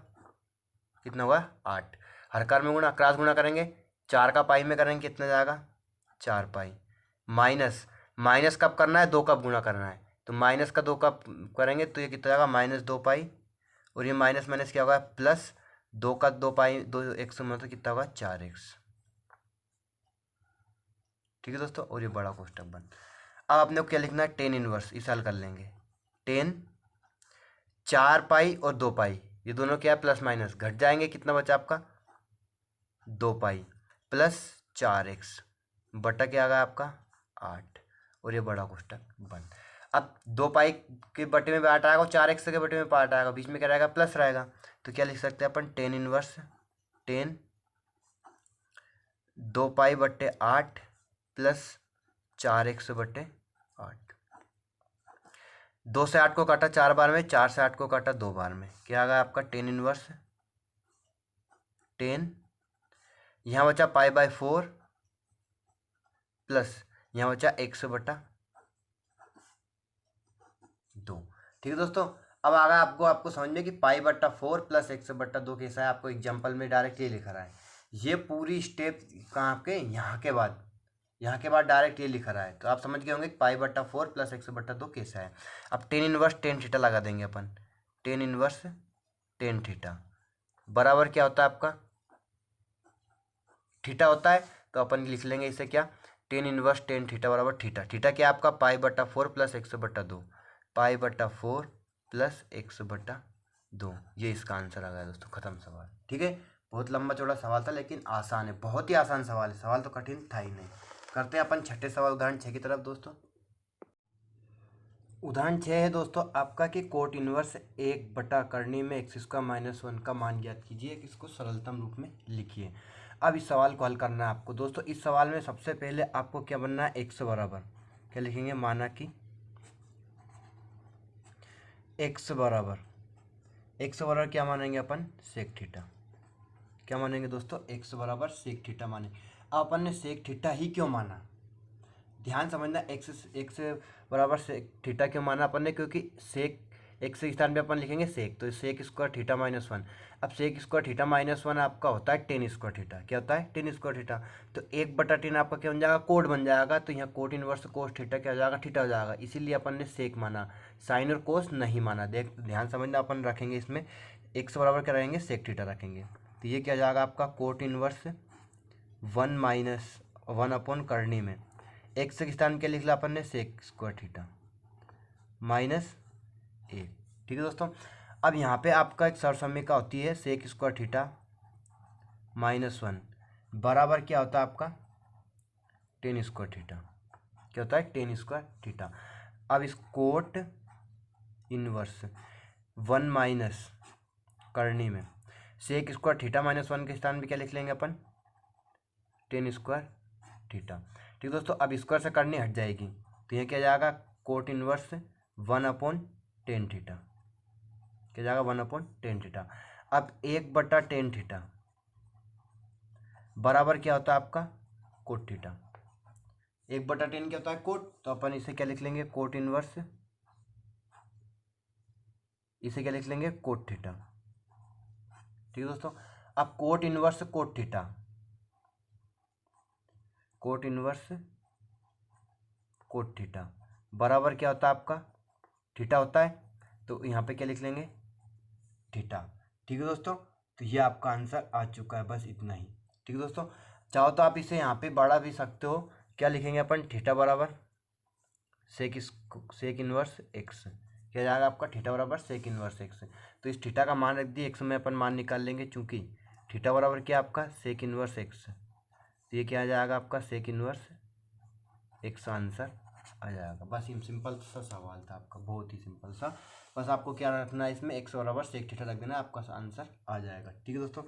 कितना होगा 8, हरकार में गुणा क्रॉस गुणा करेंगे, 4 का पाई में करेंगे कितना जाएगा 4 पाई, माइनस माइनस कब करना है 2 कब गुणा करना है, तो माइनस का 2 कब करेंगे तो ये कितना जाएगा माइनस 2 पाई, और ये माइनस माइनस क्या होगा प्लस 2 का 2 पाई 2 एक्स मतलब कितना होगा 4x। ठीक है दोस्तों, और ये बड़ा कोष्टक बन, अब अपने को क्या लिखना है 10 इनवर्स, इसे हल कर लेंगे, 10 4 पाई और 2 पाई ये दोनों क्या है प्लस माइनस घट जाएंगे, कितना बचा आपका 2 पाई प्लस 4x बटा क्या आ गया आपका 8, और ये बड़ा कोष्टक बंद। अब 2 पाई के बटे में 8 आएगा और 4x के बटे में 8 आएगा, बीच में क्या रहेगा प्लस रहेगा, तो क्या लिख सकते हैं अपन 10 इनवर्स 10 2 पाई बटे 8 प्लस 4x बटे 8, 2 से 8 को काटा 4 बार में, 4 से 8 को काटा 2 बार में, क्या आ गया आपका 10 इनवर्स 10, यहाँ बचा पाई बाय 4 प्लस यहाँ बचा x बटा 2। ठीक है दोस्तों, अब आ गया आपको समझ में कि पाई बट्टा 4 प्लस x बट्टा 2 कैसा है, आपको एग्जाम्पल में डायरेक्ट ये लिखा रहा है, ये पूरी स्टेप कहाँ आपके यहाँ के बाद डायरेक्ट ये लिखा रहा है, तो आप समझ गए होंगे कि पाई बट्टा 4 प्लस x बट्टा 2 कैसा है। अब 10 इनवर्स 10 थीटा लगा देंगे अपन, 10 इनवर्स 10 थीटा बराबर क्या होता है आपका थीटा होता है, तो अपन लिख लेंगे इसे क्या टेन इनवर्स टेन थीटा बराबर थीटा। थीटा क्या आपका पाई बटा 4 प्लस 1/2, पाई बटा 4 प्लस 1/2। ये इसका आंसर आ गया दोस्तों, खत्म सवाल। ठीक है, बहुत लंबा चौड़ा सवाल था लेकिन आसान है, बहुत ही आसान सवाल है, सवाल तो कठिन था ही नहीं। करते हैं अपन छठे सवाल उदाहरण 6 की तरफ दोस्तों। उदाहरण 6 है दोस्तों आपका कि कोट इनवर्स 1/करनी में x² - 1 का मान ज्ञात कीजिए, इसको सरलतम रूप में लिखिए। अब इस सवाल को हल करना है आपको दोस्तों। इस सवाल में सबसे पहले आपको क्या बनना है, x बराबर क्या लिखेंगे, माना कि x बराबर क्या मानेंगे अपन, सेक थीटा। क्या मानेंगे दोस्तों, x बराबर सेक थीटा मानेंगे। अब अपन ने सेक थीटा ही क्यों माना, ध्यान समझना, एक्स बराबर सेक थीटा क्यों माना अपन ने, क्योंकि सेक एक्स के स्थान पे अपन लिखेंगे सेक, तो सेक स्क्वायर थीटा -1। अब सेक स्क्वायर थीटा -1 आपका होता है टेन स्क्वायर थीटा। क्या होता है, टेन स्क्वायर थीटा। तो 1/10 आपका क्या बन जाएगा, कोट बन जाएगा। तो यहाँ कोट इनवर्स कोस थीटा क्या हो जाएगा, थीटा हो जाएगा। इसीलिए अपन ने सेक माना, साइन और कोस नहीं माना। देख ध्यान समझना, अपन रखेंगे इसमें एक्स बराबर क्या रहेंगे, सेक थीटा रखेंगे। तो ये क्या जाएगा आपका, कोट इनवर्स 1 - 1 करनी में एक्स के स्थान क्या लिख लिया अपन ने, सेक स्क्वायर थीटा -1। ठीक है दोस्तों, अब यहाँ पे आपका एक सरसमीका होती है सेक स्क्वायर थीटा -1 बराबर क्या होता है आपका, टेन स्क्वायर थीटा। क्या होता है, टेन स्क्वायर थीटा। अब इस कोट इनवर्स 1 - करनी में सेक स्क्वायर थीटा -1 के स्थान पे क्या लिख लेंगे अपन, टेन स्क्वायर थीटा। ठीक दोस्तों, अब स्क्वायर से करनी हट जाएगी, तो ये क्या जाएगा, कोट इनवर्स 1/10 थीटा। क्या जाएगा, 1/10 थीटा। अब 1/10 थीटा बराबर क्या होता है आपका, कोट थीटा। 1/10 क्या होता है, कोट, तो अपन इसे क्या लिख लेंगे, कोट इनवर्स, इसे क्या लिख लेंगे, कोट थीटा। ठीक है दोस्तों, अब cot inverse cot theta, cot inverse cot theta बराबर क्या होता है आपका, थीटा होता है। तो यहाँ पे क्या लिख लेंगे, थीटा। ठीक है दोस्तों, तो ये आपका आंसर आ चुका है, बस इतना ही। ठीक है दोस्तों, चाहो तो आप इसे यहाँ पे बढ़ा भी सकते हो। क्या लिखेंगे अपन, थीटा बराबर सेक इनवर्स एक्स। क्या जाएगा आपका, थीटा बराबर सेक इनवर्स एक्स। तो इस थीटा का मान रख दिए, एक्स में अपन मान निकाल लेंगे, चूंकि थीटा बराबर क्या आपका, सेक इनवर्स एक्स। तो ये क्या आ जाएगा आपका, सेक इनवर्स एक्स आंसर आ जाएगा। बस ये सिंपल सा सवाल था आपका, बहुत ही सिंपल सा। बस आपको क्या रखना है, इसमें एक्स बराबर सेक थीटा रख देना, आपका आंसर आ जाएगा। ठीक है दोस्तों,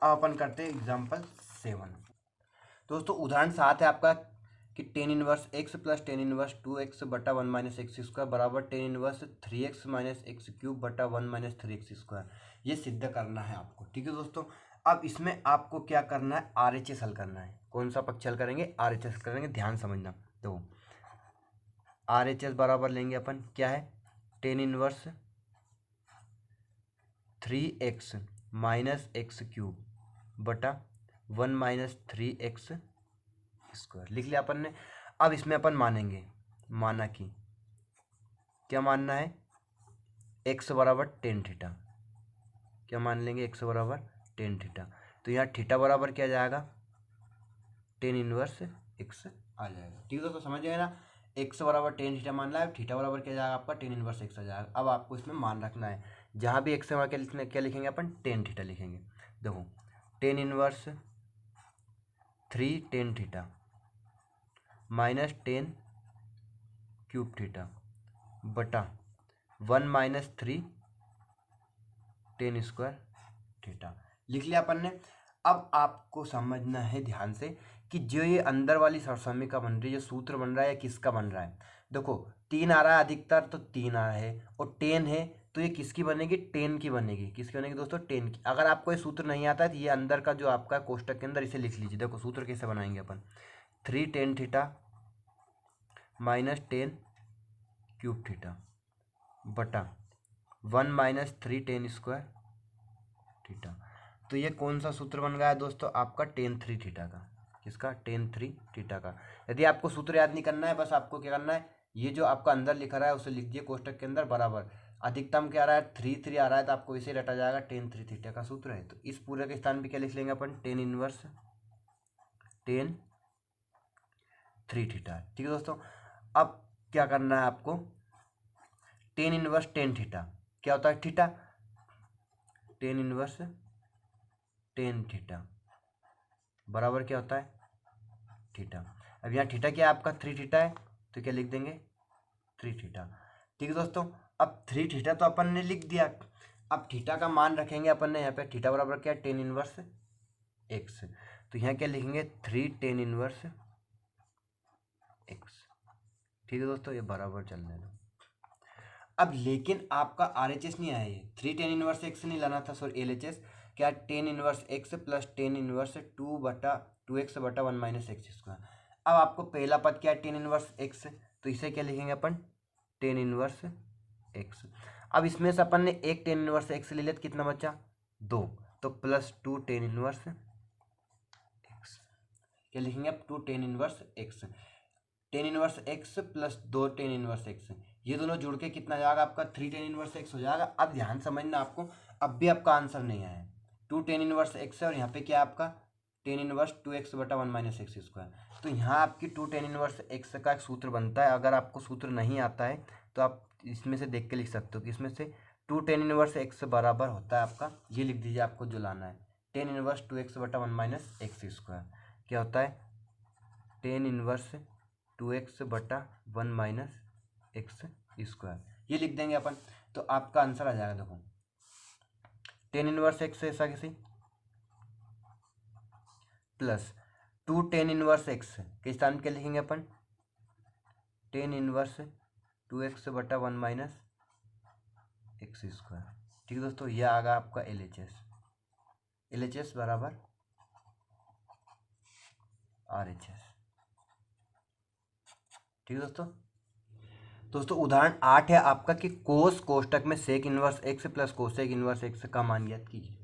अब अपन करते हैं एग्जाम्पल 7। दोस्तों उदाहरण 7 है आपका कि tan inverse x plus tan inverse 2x बटा 1 - x स्क्वायर बराबर tan inverse 3x - x cube बटा 1 - 3x स्क्वायर, ये सिद्ध करना है आपको। ठीक है दोस्तों, अब इसमें आपको क्या करना है, RHS हल करना है। कौन सा पक्ष हल करेंगे, RHS करेंगे, ध्यान समझना। तो RHS बराबर लेंगे अपन, क्या है, tan inverse 3x - x cube बटा 1 - 3x स्क्वायर लिख लिया अपन ने। अब इसमें अपन मानेंगे, माना कि क्या मानना है, x बराबर टेन थीटा। क्या मान लेंगे, x बराबर टेन थीटा। तो यहाँ थीटा बराबर क्या जाएगा, टेन इनवर्स x आ जाएगा। ठीक है दोस्तों, समझ गए ना, x बराबर टेन थीटा मान रहा है, थीटा बराबर क्या जाएगा आपका, टेन इनवर्स x आ जाएगा। अब आपको इसमें मान रखना है, जहाँ भी x है क्या लिखेंगे अपन, टेन थीटा लिखेंगे। देखो tan inverse 3 tan theta -10 cube theta बटा 1 - 3 टेन स्क्वायर थीटा लिख लिया अपन ने। अब आपको समझना है ध्यान से कि जो ये अंदर वाली सरसमीका बन रही है, जो सूत्र बन रहा है, या किसका बन रहा है। देखो 3 आ रहा है अधिकतर, तो 3 आ रहा है, और 10 है, तो ये किसकी बनेगी, 10 की बनेगी। किसकी बनेगी दोस्तों, 10 की। अगर आपको ये सूत्र नहीं आता है तो ये अंदर का जो आपका कोष्टक के अंदर इसे लिख लीजिए। देखो सूत्र कैसे बनाएंगे अपन, 3 टेन थीटा -10 क्यूब थीटा बटा 1 - 3 टेन स्क्वायर थीटा। तो ये कौन सा सूत्र बन गया है दोस्तों, आपका टेन 3 थीटा का। किसका, टेन 3 थीटा का। यदि आपको सूत्र याद नहीं करना है, बस आपको क्या करना है, ये जो आपका अंदर लिखा रहा है उसे लिख दिए कोष्टक के अंदर बराबर। अधिकतम क्या आ रहा है, 3 आ रहा है, तो आपको इसे रटा जाएगा, टेन 3 थीटा का सूत्र है। तो इस पूरे के स्थान पे क्या लिख लेंगे अपन, टेन इनवर्स टेन 3 थीटा। ठीक है दोस्तों, अब क्या करना है आपको, टेन इनवर्स टेन थीटा क्या होता है, theta, tan inverse tan theta बराबर क्या होता है, थीटा। अब यहाँ थीटा क्या है आपका, 3 थीटा है, तो क्या लिख देंगे, 3 थीटा। ठीक है दोस्तों, अब 3 थीटा तो अपन ने लिख दिया। अब थीटा का मान रखेंगे अपन ने यहाँ पे, थीटा बराबर क्या है, टेन इनवर्स एक्स। तो यहाँ क्या लिखेंगे, 3 टेन इनवर्स एक्स। ठीक है दोस्तों, ये बराबर चलने दो। अब लेकिन आपका आर एच एस नहीं आया, ये 3 टेन इनवर्स एक्स नहीं लाना था, सॉरी एल एच एस, क्या, ten inverse x plus tan inverse 2/2x/1 - x²। अब आपको पहला पद क्या है, टेन इनवर्स एक्स, तो इसे क्या लिखेंगे अपन, टेन इनवर्स एक्स। अब इसमें से अपन ने एक टेन इनवर्स एक्स ले लिया तो कितना बचा, 2, तो प्लस 2 टेन इनवर्स एक्स। क्या लिखेंगे अब, 2 ten inverse x, ten inverse x plus 2 ten inverse x, ये दोनों जुड़ के कितना जाएगा आपका, 3 टेन इनवर्स एक्स हो जाएगा। अब ध्यान समझना आपको, अब भी आपका आंसर नहीं आया है, 2 टेन इनवर्स एक्स है और यहाँ पे क्या है आपका, टेन इनवर्स 2x/1 - x²। तो यहाँ आपकी 2 टेन इनवर्स एक्स का एक सूत्र बनता है। अगर आपको सूत्र नहीं आता है तो आप इसमें से देख के लिख सकते हो कि इसमें से 2 टेन इनवर्स एक्स बराबर होता है आपका, ये लिख दीजिए आपको जो लाना है, टेन इनवर्स 2x/1 - x²। क्या होता है, टेन इनवर्स 2x/1 - x², ये लिख देंगे अपन, तो आपका आंसर आ जाएगा। देखो, टेन इनवर्स एक्स ऐसा कैसे, प्लस 2 टेन इनवर्स एक्स के स्थान पे लिखेंगे अपन, टेन इनवर्स 2x/1 - x²। ठीक है दोस्तों, यह आ गया आपका एल एच एस बराबर आर एच एस। ठीक है दोस्तों उदाहरण 8 है आपका कि कोस कोष्टक में sec inverse x plus cosec inverse x का मान ज्ञात कीजिए।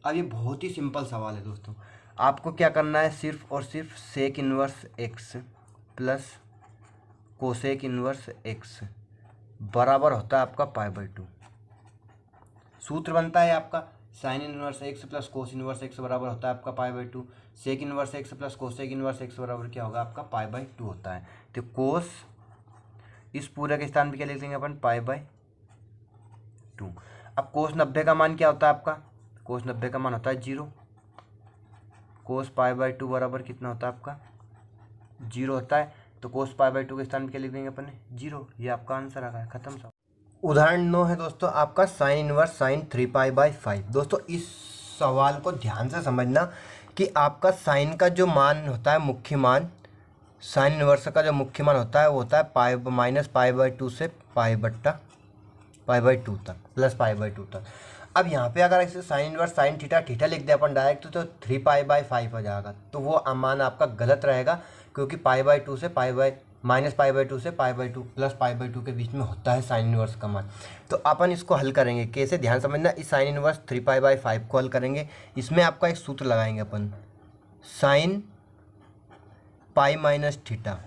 अब ये बहुत ही सिंपल सवाल है दोस्तों, आपको क्या करना है, सिर्फ और सिर्फ sec inverse x plus cosec inverse x बराबर होता है आपका π/2। सूत्र बनता है आपका, sine inverse x plus cos inverse x बराबर होता है आपका π/2। Sec inverse x plus cosec inverse x बराबर क्या होगा आपका, π/2 होता है। तो कोस, इस पूरे के स्थान पे क्या लिख देंगे अपन, π/2। अब कोस 90 का मान क्या होता है आपका, कोस 90 का मान होता है 0। कोस π/2 बराबर कितना होता है आपका, 0 होता है। तो कोस π/2 के स्थान पे क्या लिख देंगे अपन, 0। ये आपका आंसर आ गया, खत्म सब। उदाहरण 9 है दोस्तों आपका, साइन इनवर्स साइन 3π/5। दोस्तों इस सवाल को ध्यान से समझना कि आपका साइन का जो मान होता है, मुख्य मान, साइन इनवर्स का जो मुख्य मान होता है वो होता है -π/2 से π/2 तक, प्लस π/2 तक। अब यहाँ पे अगर ऐसे sign inverse sine theta theta लिख दे अपन डायरेक्ट तो 3π/5 हो जाएगा, तो वो मान आपका गलत रहेगा, क्योंकि π/2 से -π/2 से π/2 प्लस π/2 के बीच में होता है साइन इनवर्स का मान। तो अपन इसको हल करेंगे कैसे, ध्यान समझना, इस साइन इनवर्स 3π/5 को हल करेंगे। इसमें आपका एक सूत्र लगाएंगे अपन, साइन पाई माइनस थीटा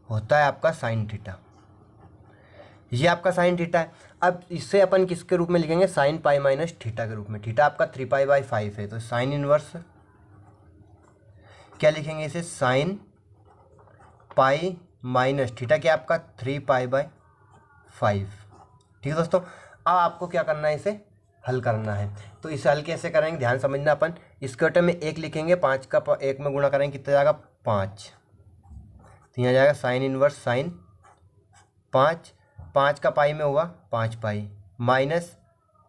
होता है आपका साइन थीटा, ये आपका साइन थीटा है। अब इससे अपन किसके रूप में लिखेंगे, साइन पाई माइनस थीटा के रूप में। थीटा आपका 3π/5 है, तो साइन इनवर्स क्या लिखेंगे इसे, साइन पाई माइनस थीटा क्या आपका 3π/5। ठीक है दोस्तों, अब आपको क्या करना है, इसे हल करना है। तो इसे हल कैसे करेंगे, ध्यान समझना, अपन इसके बटे में 1 लिखेंगे, 5 का 1 में गुणा करेंगे कितना जाएगा, 5। तो यहाँ जाएगा साइन इनवर्स साइन 5 का पाई में हुआ 5π माइनस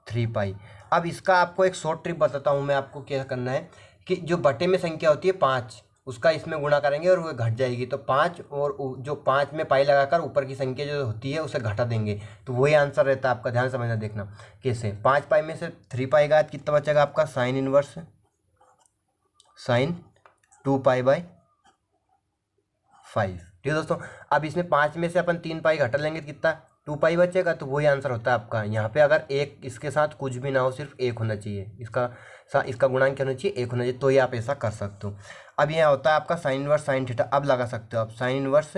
3π। अब इसका आपको एक शॉर्ट ट्रिक बताता हूँ मैं आपको, क्या करना है कि जो बटे में संख्या होती है 5, उसका इसमें गुणा करेंगे और वो घट जाएगी, तो 5 और जो 5 में पाई लगाकर ऊपर की संख्या जो होती है उसे घटा देंगे, तो वही आंसर रहता है आपका। ध्यान समझना, देखना कैसे, 5π में से 3π का कितना बचेगा आपका, साइन इनवर्स साइन 2π/5। ठीक है दोस्तों, अब इसमें 5 में से अपन 3π घटा लेंगे तो कितना, 2π बचेगा, तो वही आंसर होता है आपका। यहाँ पे अगर एक इसके साथ कुछ भी ना हो, सिर्फ 1 होना चाहिए, इसका गुणांक क्या होना चाहिए, 1 होना चाहिए, तो ये आप ऐसा कर सकते हो। अब यहाँ होता है आपका साइन इनवर्स साइन थीटा, अब लगा सकते हो आप साइन इनवर्स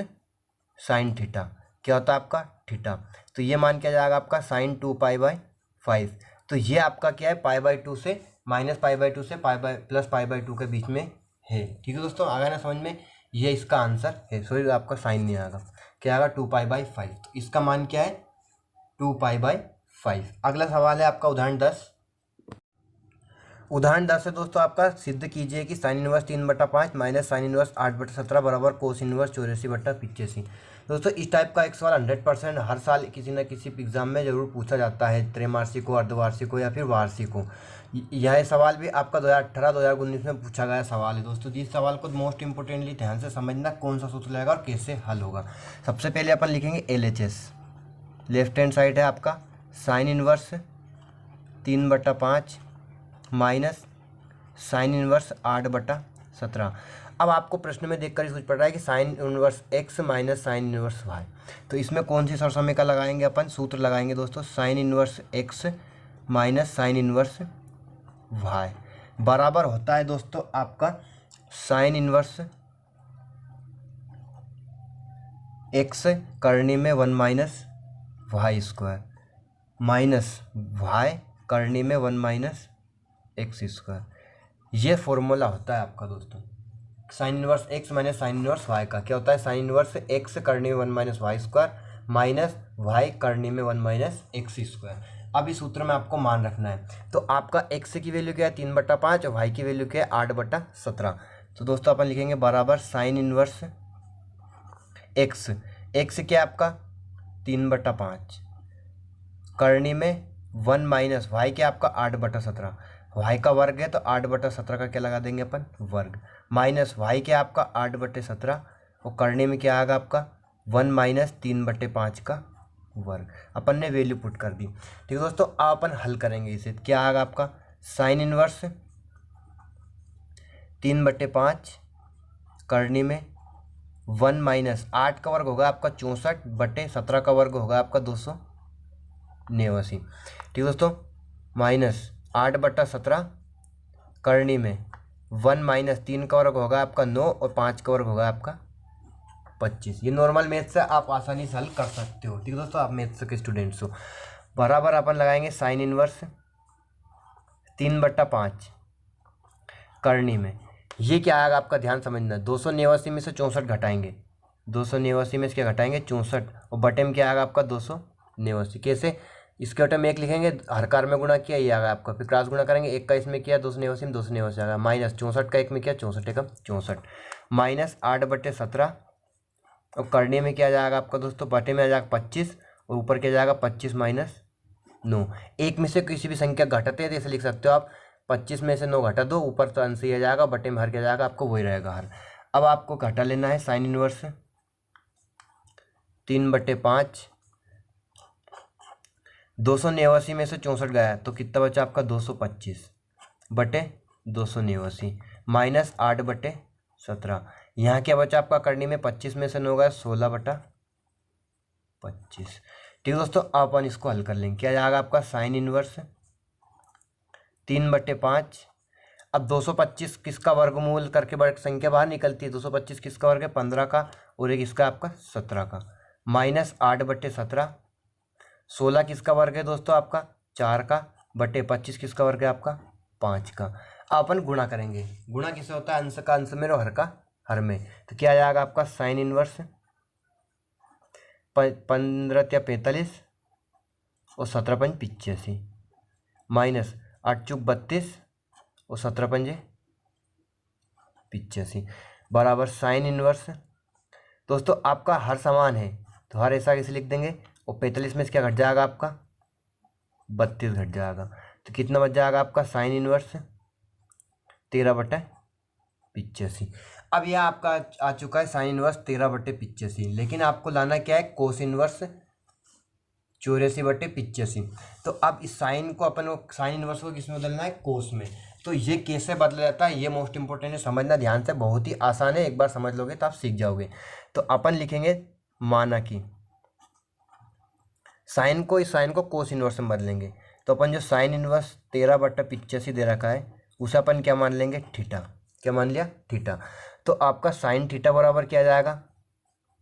साइन थीटा, क्या होता है आपका थीटा, तो ये मान क्या जाएगा आपका साइन 2π/5। तो ये आपका क्या है, π/2 से -π/2 से प्लस π/2 के बीच में है। ठीक है दोस्तों, आ गया ना समझ में, ये इसका आंसर है। सॉरी आपका साइन नहीं आएगा, क्या आएगा 2π/5। तो इसका मान क्या है 2π/5। अगला सवाल है आपका उदाहरण 10। उदाहरण 10 है दोस्तों आपका, सिद्ध कीजिए कि sine inverse 3/5 minus sine inverse 8/17 बराबर कोस इनवर्स 84/85। दोस्तों इस टाइप का एक सवाल 100% हर साल किसी न किसी एग्जाम में जरूर पूछा जाता है, त्रैमासिक हो, अर्धवार्षिक हो या फिर वार्षिक हो। यह सवाल भी आपका 2018-2019 में पूछा गया सवाल है दोस्तों। इस सवाल को मोस्ट इंपोर्टेंटली ध्यान से समझना, कौन सा सूत्र लगेगा और कैसे हल होगा। सबसे पहले अपन लिखेंगे LHS। लेफ्ट हैंड साइड है आपका sine inverse 3/5 minus sine inverse 8/17। अब आपको प्रश्न में देखकर ही सोच पड़ रहा है कि sign inverse x minus sine inverse y। तो इसमें कौन सी सरसमिका लगाएंगे अपन, सूत्र लगाएंगे दोस्तों sine inverse x minus sine inverse y बराबर होता है दोस्तों आपका साइन इनवर्स x करने में 1 minus y square minus y करने में 1 माइनस एक्स स्क्वायर। ये फॉर्मूला होता है आपका दोस्तों sine inverse x minus sine inverse y का। क्या होता है साइन इनवर्स x करने में 1 minus y square minus y करने में 1 माइनस एक्स स्क्वायर। अब इस सूत्र में आपको मान रखना है। तो आपका x की वैल्यू क्या है 3/5 और y की वैल्यू क्या है 8/17। तो दोस्तों अपन लिखेंगे बराबर साइन इनवर्स x क्या है आपका 3/5 करने में 1 माइनस y क्या आपका 8/17। y का वर्ग है तो 8/17 का क्या लगा देंगे अपन वर्ग माइनस y क्या आपका 8/17 और करने में क्या आएगा आपका 1 माइनस 3/5 का वर्ग। अपन ने वैल्यू पुट कर दी। ठीक है दोस्तों, अब अपन हल करेंगे इसे। क्या आएगा आपका साइन इनवर्स 3/5 करने में 1 माइनस 8 का वर्ग होगा आपका 64/17 का वर्ग होगा आपका 289। ठीक है दोस्तों, माइनस 8/17 करने में 1 माइनस 3 का वर्ग होगा आपका 9 और 5 का वर्ग होगा आपका 25। ये नॉर्मल मैथ से आप आसानी से हल कर सकते हो। ठीक है दोस्तों, आप मैथ्स के स्टूडेंट्स हो। बराबर अपन लगाएंगे साइन इनवर्स 3/5 करने में ये क्या आएगा आपका ध्यान समझना, 289 में से 64 घटाएंगे, 289 में से क्या घटाएंगे 64 और बटे में क्या आएगा आपका 289। कैसे, इसके बटे में 1 लिखेंगे, हर कार में गुणा किया ये आ गया आपका, फिर क्रॉस गुणा करेंगे, 1 का इसमें किया 289 में 289 आ गया माइनस 64 का 1 में किया 64 एकम 64 माइनस 8/17 और करने में क्या जाएगा आपका दोस्तों बटे में आ जाएगा 25 और ऊपर क्या जाएगा 25 माइनस 9। एक में से किसी भी संख्या घटाते हैं तो ऐसे लिख सकते हो आप 25 में से 9 घटा दो, ऊपर तो अंश ही आ जाएगा, बटे में हर क्या जाएगा आपको वही रहेगा हर। अब आपको घटा लेना है साइन इनवर्स 3/5 289 में से 64 गया तो कितना बचा आपका 225 बटे 289 माइनस 8/17। यहाँ क्या बचा आपका करने में 25 में से 9 गया 16/25। ठीक है दोस्तों, अपन इसको हल कर लेंगे। क्या जाएगा आपका साइन इनवर्स 3/5। अब 225 किसका वर्गमूल करके वर्ग संख्या बाहर निकलती है, 225 किसका वर्ग है 15 का और एक इसका आपका 17 का माइनस 8/17। 16 किसका वर्ग है दोस्तों आपका 4 का बटे 25 किसका वर्ग है आपका 5 का। अपन गुणा करेंगे, गुणा किससे होता है अंश का अंश में और हर का हर में। तो क्या जाएगा आपका साइन इनवर्स 15 और 17 माइनस 8 × 32 और 17 85 बराबर साइन इनवर्स। दोस्तों आपका हर समान है तो हर ऐसा कैसे लिख देंगे और 45 में से क्या घट जाएगा आपका 32 घट जाएगा। तो कितना बच जाएगा आपका साइन इनवर्स 13/85। अब यह आपका आ चुका है साइन इनवर्स 13/85, लेकिन आपको लाना क्या है कोस इनवर्स 84/85। तो अब इस साइन को अपन को साइन इनवर्स को किस में बदलना है कोस में। तो ये कैसे बदला जाता है ये मोस्ट इंपॉर्टेंट है, समझना ध्यान से, बहुत ही आसान है, एक बार समझ लोगे तो आप सीख जाओगे। तो अपन लिखेंगे माना कि साइन को इस साइन को कोस इनवर्स में बदलेंगे। तो अपन जो साइन इनवर्स 13/85 दे रखा है उसे अपन क्या मान लेंगे थीटा। क्या मान लिया थीटा। तो आपका साइन थीटा बराबर क्या जाएगा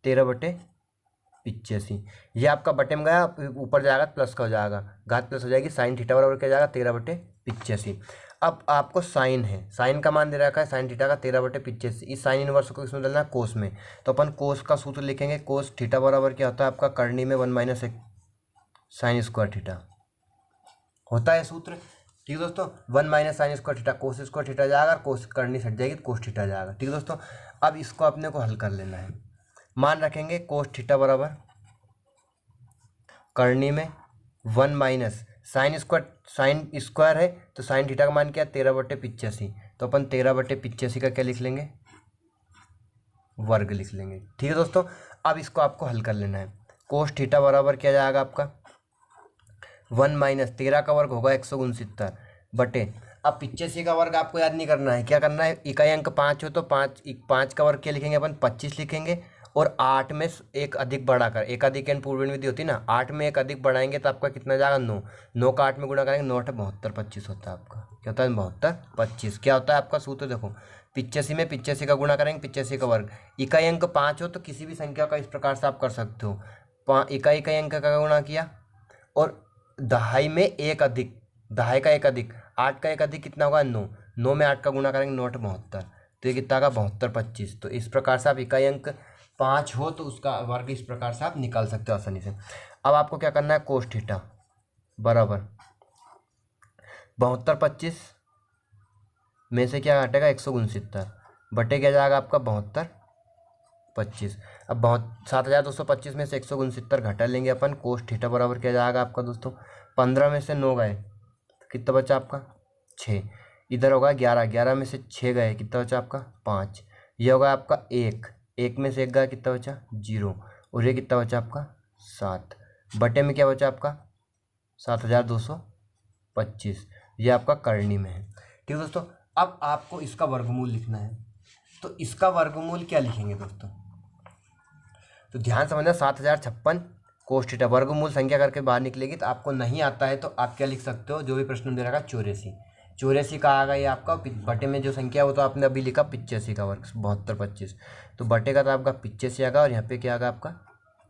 13/85। ये आपका बटे में गया ऊपर जाएगा प्लस का हो जाएगा, घात प्लस हो जाएगी, साइन थीटा बराबर क्या जाएगा 13/85। अब आपको साइन है, साइन का मान दे रखा है साइन थीटा का 13/85। इस साइन इनवर्स को इसमें डालना है कोस में, तो अपन कोस का सूत्र लिखेंगे। कोस थीटा बराबर क्या होता है आपका करनी में 1 - एक साइन स्क्वायर थीटा होता है सूत्र। ठीक है दोस्तों, 1 - sine square theta cos square theta जाएगा, कोस करनी सट जाएगी तो कोस थीटा जाएगा। ठीक है दोस्तों, अब इसको अपने को हल कर लेना है। मान रखेंगे कोस थीटा बराबर करनी में 1 - साइन स्क्वायर है तो साइन थीटा का मान क्या है 13/85, तो अपन 13/85 का क्या लिख लेंगे वर्ग लिख लेंगे। ठीक है दोस्तों, अब इसको आपको हल कर लेना है। कोस थीटा बराबर क्या जाएगा आपका 1 - 13 का वर्ग होगा 169 बटे, अब 85 का वर्ग आपको याद नहीं करना है, क्या करना है इकाई अंक 5 हो तो 5 का वर्ग क्या लिखेंगे अपन 25 लिखेंगे, और 8 में एक अधिक बढ़ाकर, एक अधिक एन पूर्व विधि होती है ना, 8 में एक अधिक बढ़ाएंगे तो आपका कितना जाएगा 9, 9 का 8 में गुणा करेंगे 9 × 72 25 होता है आपका। क्या होता है 72 25, क्या होता है आपका सूत्र देखो 85 में 85 का गुणा करेंगे 85 का वर्ग, इकाई अंक 5 हो तो किसी भी संख्या का इस प्रकार से आप कर सकते हो, इकाई अंक का गुणा किया और दहाई में एक अधिक, दहाई का एक अधिक 8 का एक अधिक कितना होगा 9, 9 में 8 का गुणा करेंगे 9 × 72, तो ये कितना का 72 25। तो इस प्रकार से आप इकाई अंक 5 हो तो उसका वर्ग इस प्रकार से आप निकाल सकते हो आसानी से। अब आपको क्या करना है कोस थीटा बराबर 72 25 में से क्या घटेगा 169 बटे क्या जाएगा आपका 72 25। अब 7225 में से 169 घटा लेंगे अपन, कोस थीटा बराबर क्या जाएगा आपका दोस्तों 15 में से 9 गए तो कितना बचा आपका 6, इधर होगा 11, 11 में से 6 गए कितना बचा आपका 5, ये होगा आपका 1 में से 1 गया कितना बचा 0, और ये कितना बचा आपका 7 बटे में क्या बचा आपका 7225, ये आपका करनी में है। ठीक है दोस्तों, अब आपको इसका वर्गमूल लिखना है, तो इसका वर्गमूल क्या लिखेंगे दोस्तों, तो ध्यान समझना 7056 कोस थीटा वर्गमूल संख्या करके बाहर निकलेगी, तो आपको नहीं आता है तो आप क्या लिख सकते हो जो भी प्रश्न दे रखा 84 का आ गया ये आपका, बटे में जो संख्या है वो तो आपने अभी लिखा 85 का वर्ग 72 25, तो बटे का तो आपका 85 आ गया और यहाँ पे क्या आ गया आपका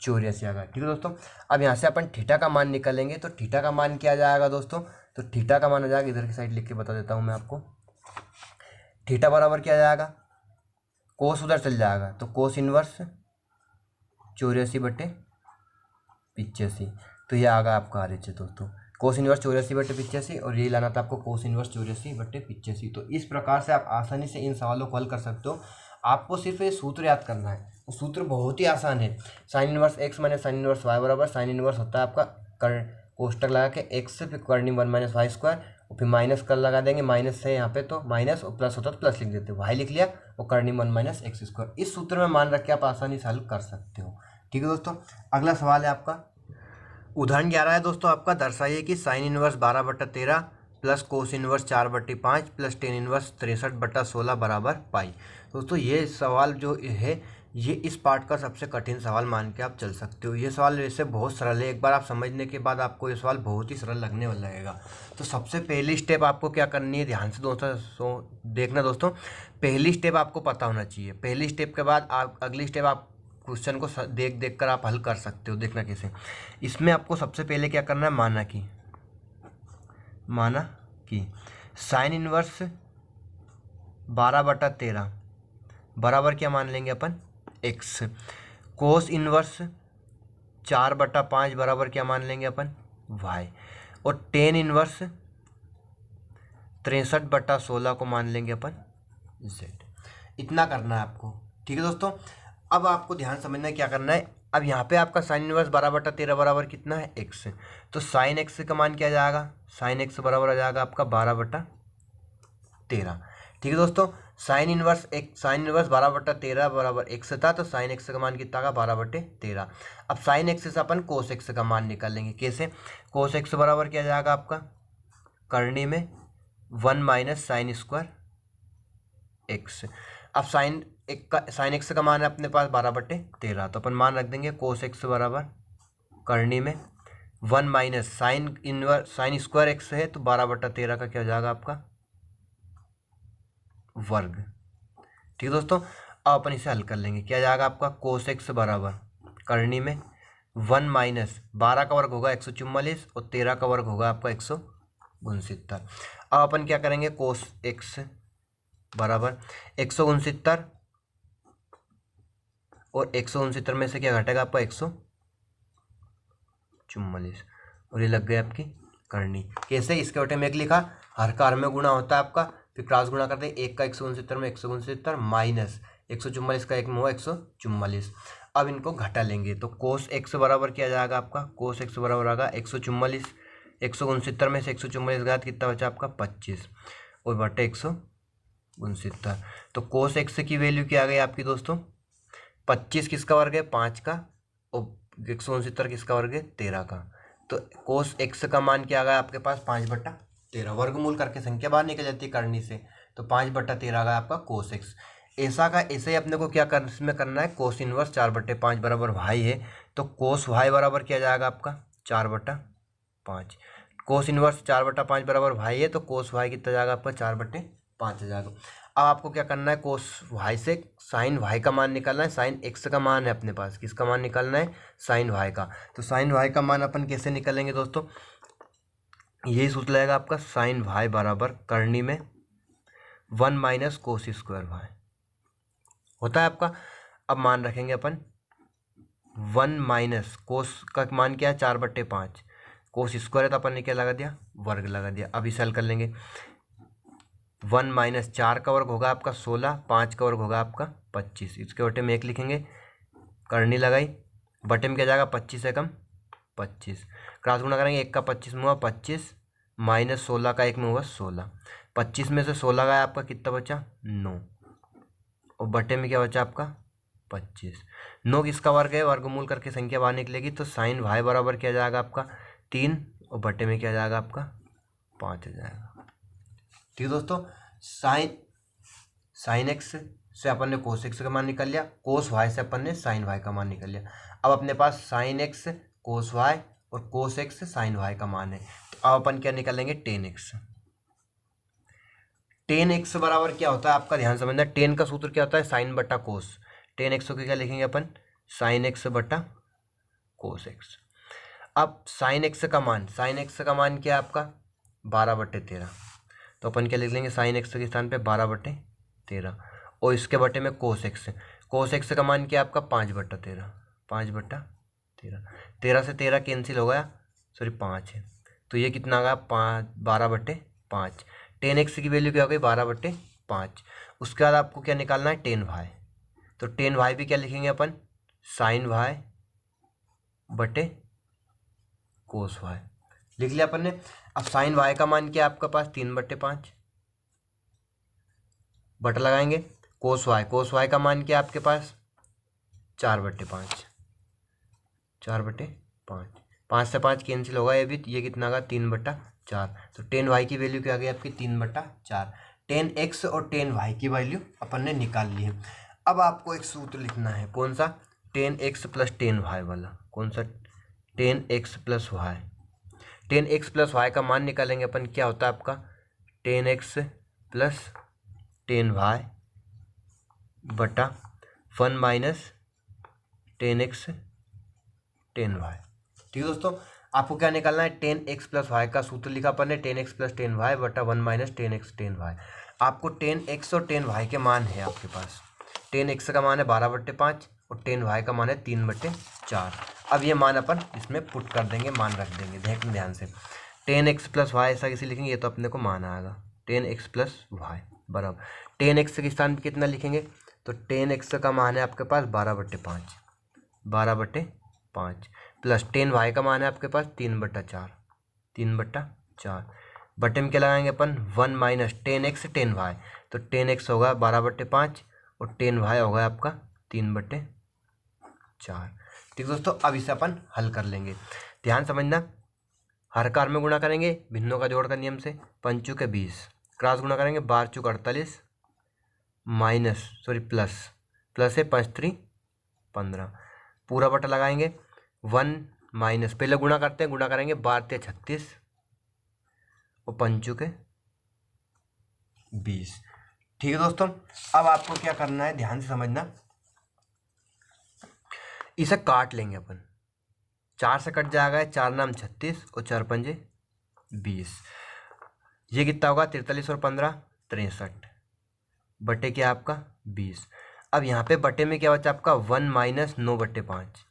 84 आ गया। ठीक है दोस्तों, अब यहाँ से अपन थीटा का मान निकालेंगे, तो थीटा का मान क्या जाएगा दोस्तों, तो थीटा का मान आ जाएगा, इधर की साइड लिख के बता देता हूँ मैं आपको, थीटा बराबर क्या जाएगा कोस उधर चल जाएगा तो कोस इनवर्स 84/85, तो ये आ गया आपका आरएच दोस्तों, कोस इनवर्स 84/85, और ये लाना था आपको कोस इनवर्स 84/85। तो इस प्रकार से आप आसानी से इन सवालों को हल कर सकते हो। आपको सिर्फ ये सूत्र याद करना है, सूत्र बहुत ही आसान है। Sign inverse x - sign inverse y बराबर साइन इनवर्स होता है आपका कोष्टक लगा के x फिर करनी 1 - y स्क्वायर, और फिर माइनस कर लगा देंगे, माइनस है यहाँ पे तो माइनस, और प्लस होता तो प्लस लिख देते, y लिख लिया और करनी 1 - x स्क्वायर। इस सूत्र में मान रख के आप आसानी से हल कर सकते हो। ठीक है दोस्तों, अगला सवाल है आपका उदाहरण 11 है दोस्तों आपका, दर्शाइए कि sine inverse 12/13 plus cos inverse 4/5 plus tan inverse 63/16 बराबर पाई। दोस्तों ये सवाल जो है ये इस पार्ट का सबसे कठिन सवाल मान के आप चल सकते हो। ये सवाल वैसे बहुत सरल है, एक बार आप समझने के बाद आपको ये सवाल बहुत ही सरल लगने वाला लगेगा। तो सबसे पहली स्टेप आपको क्या करनी है, ध्यान से दोस्तों देखना दोस्तों, पहली स्टेप आपको पता होना चाहिए। पहली स्टेप के बाद आप अगली स्टेप आप क्वेश्चन को देख कर आप हल कर सकते हो। देखना कैसे, इसमें आपको सबसे पहले क्या करना है, माना कि साइन इनवर्स 12/13 बराबर क्या मान लेंगे अपन x, कोस इनवर्स 4/5 बराबर क्या मान लेंगे अपन y, और टेन इनवर्स 63/16 को मान लेंगे अपन z। इतना करना है आपको। ठीक है दोस्तों, अब आपको ध्यान समझना है क्या करना है। अब यहाँ पे आपका साइन इनवर्स 12/13 बराबर कितना है x, तो साइन x का मान क्या जाएगा, साइन x बराबर आ जाएगा आपका 12/13। ठीक है दोस्तों, साइन इनवर्स 12/13 बराबर x था, तो साइन x का मान कितना का 12/13। अब साइन x से अपन कोस x का मान निकालेंगे, कैसे, कोस x बराबर क्या जाएगा आपका करनी में 1 - साइन स्क्वायर x। अब साइन x का मान है अपने पास 12/13, तो अपन मान रख देंगे कोस x बराबर करनी में 1 - साइन स्क्वायर x है, तो 12/13 का क्या हो जाएगा आपका वर्ग। ठीक है दोस्तों, अब अपन इसे हल कर लेंगे, क्या जाएगा आपका कोस x बराबर करनी में 1 - 12 का वर्ग होगा 144, और 13 का वर्ग होगा आपका 169। अब अपन क्या करेंगे, कोस एक्स बराबर 169, और 169 में से क्या घटेगा आपका 144, और ये लग गई आपकी करनी। कैसे, इसके बटे में एक लिखा, हर का हर में गुणा होता है आपका, फिर क्रॉस गुणा करते हैं, एक का 169 में 169 माइनस 144 का एक में हुआ 144। अब इनको घटा लेंगे तो कोस एक्स बराबर क्या जाएगा आपका, कोस एक्स बराबर आएगा 144, 169 में से 144 घात कितना बचा आपका 25, और बटे 169। तो कोस एक्स की वैल्यू क्या आ गई आपकी दोस्तों, 25 किसका वर्ग है 5 का, और 169 किसका वर्ग है 13 का। तो कोस एक्स का मान क्या आ गया आपके पास 5/13, वर्गमूल करके संख्या बाहर निकल जाती है करनी से, तो 5/13 आ गया आपका कोस एक्स। ऐसा का ऐसे ही अपने को क्या कर इसमें करना है, कोस इनवर्स 4/5 बराबर वाई है, तो कोस वाई बराबर क्या जाएगा आपका 4/5। कोस इनवर्स 4/5 बराबर वाई है, तो कोस वाई कितना जाएगा आपका 4/5 आ जाएगा। अब आपको क्या करना है, कोस वाई से साइन वाई का मान निकालना है, साइन एक्स का मान है अपने पास, किसका मान निकालना है साइन वाई का। तो साइन वाई का मान अपन कैसे निकालेंगे दोस्तों, यही सूत्र लगेगा आपका, साइन वाई बराबर करनी में 1 माइनस कोस स्क्वायर वाई होता है आपका। अब मान रखेंगे अपन 1 माइनस कोस का मान क्या है 4/5, कोस स्क्वायर है तो अपन ने क्या लगा दिया वर्ग लगा दिया। अब इसे हल कर लेंगे, 1 माइनस 4 का वर्ग होगा आपका 16, 5 का वर्ग होगा आपका 25, इसके बटे में 1 लिखेंगे, करनी लगाई, बटे में क्या जाएगा 25 से कम 25, क्रॉस गुणा करेंगे, 1 का 25 में हुआ 25 माइनस 16 का 1 में हुआ 16, 25 में से 16 गया आपका कितना बचा 9, और बटे में क्या बचा आपका 25। 9 किसका वर्ग है, वर्गमूल करके संख्या बाहर निकलेगी, तो साइन वाई बराबर क्या जाएगा आपका 3, और बटे में क्या जाएगा आपका 5 आ जाएगा। ठीक है दोस्तों, साइन एक्स से अपन ने कोस एक्स का मान निकाल लिया, कोस वाई से अपन ने साइन वाई का मान निकाल लिया। अब अपने पास साइन एक्स कोस वाई और कोस एक्स साइन वाई का मान है, तो अब अपन क्या निकालेंगे टेन एक्स। टेन एक्स बराबर क्या होता है आपका ध्यान समझना, टेन का सूत्र क्या होता है साइन बटा कोस, टेन एक्स को क्या लिखेंगे अपन साइन एक्स बटा कोस एक्स। अब साइन एक्स का मान, साइन एक्स का मान क्या है आपका 12/13, तो अपन क्या लिख लेंगे साइन एक्स के स्थान पे 12/13, और इसके बटे में कोस एक्स, कोस एक्स का मान क्या है आपका 5/13, 5/13, 13 से 13 कैंसिल हो गया, सॉरी 5 है, तो ये कितना आ गया 12/5। टेन एक्स की वैल्यू क्या हो गई 12/5। उसके बाद आपको क्या निकालना है टेन वाई, तो टेन वाई भी क्या लिखेंगे अपन साइन वाई बटे कोस वाई लिख लिया अपन ने। अब साइन वाई का मान क्या है आपका पास 3/5, बटा लगाएंगे, कोस वाई का मान क्या है आपके पास 4/5, 4/5, 5 से 5 कैंसिल होगा, ये भी, ये कितना का 3/4, तो टेन वाई की वैल्यू क्या आ गई आपकी 3/4। टेन एक्स और टेन वाई की वैल्यू अपन ने निकाल ली है। अब आपको एक सूत्र लिखना है, कौन सा, tan x plus tan y वाला, कौन सा, tan x plus y. Tan x plus y का मान निकालेंगे अपन, क्या होता है आपका tan x plus tan y बटा 1 minus tan x tan y. ठीक है दोस्तों, आपको क्या निकालना है टेन एक्स प्लस वाई का सूत्र लिखा अपन ने, tan x plus tan y बटा 1 minus tan x tan y. आपको टेन एक्स और टेन वाई के मान है आपके पास, टेन एक्स का मान है 12/5 और टेन वाई का मान है 3/4। अब ये मान अपन इसमें पुट कर देंगे, मान रख देंगे, देखें ध्यान से, टेन एक्स प्लस वाई ऐसा कैसे लिखेंगे, ये तो अपने को मान आएगा टेन एक्स प्लस वाई बराबर, टेन एक्स के स्थान पर कितना लिखेंगे, तो टेन एक्स का मान है आपके पास 12/5, 12/5 प्लस टेन वाई का मान है आपके पास 3/4, 3/4, बटे में क्या लगाएंगे अपन 1 minus tan x tan y, तो टेन एक्स होगा 12/5 और टेन वाई होगा आपका 3/4। ठीक दोस्तों, अब इसे अपन हल कर लेंगे, ध्यान समझना, हर कार में गुणा करेंगे भिन्नों का जोड़ का नियम से, पंचू के 20, क्रॉस गुणा करेंगे 12×48 माइनस प्लस है 5×3 15, पूरा बटा लगाएंगे 1 माइनस, पहले गुणा करते हैं, गुणा करेंगे 12×36 और पंचू के 20। ठीक है दोस्तों, अब आपको क्या करना है ध्यान से समझना, इसे काट लेंगे अपन, 4 से कट जाएगा, 4 नाम 36 और 4 पंजे 20, ये कितना होगा 43 और 15 63 बटे क्या आपका 20। अब यहाँ पे बटे में क्या बचा आपका 1 माइनस 9/5।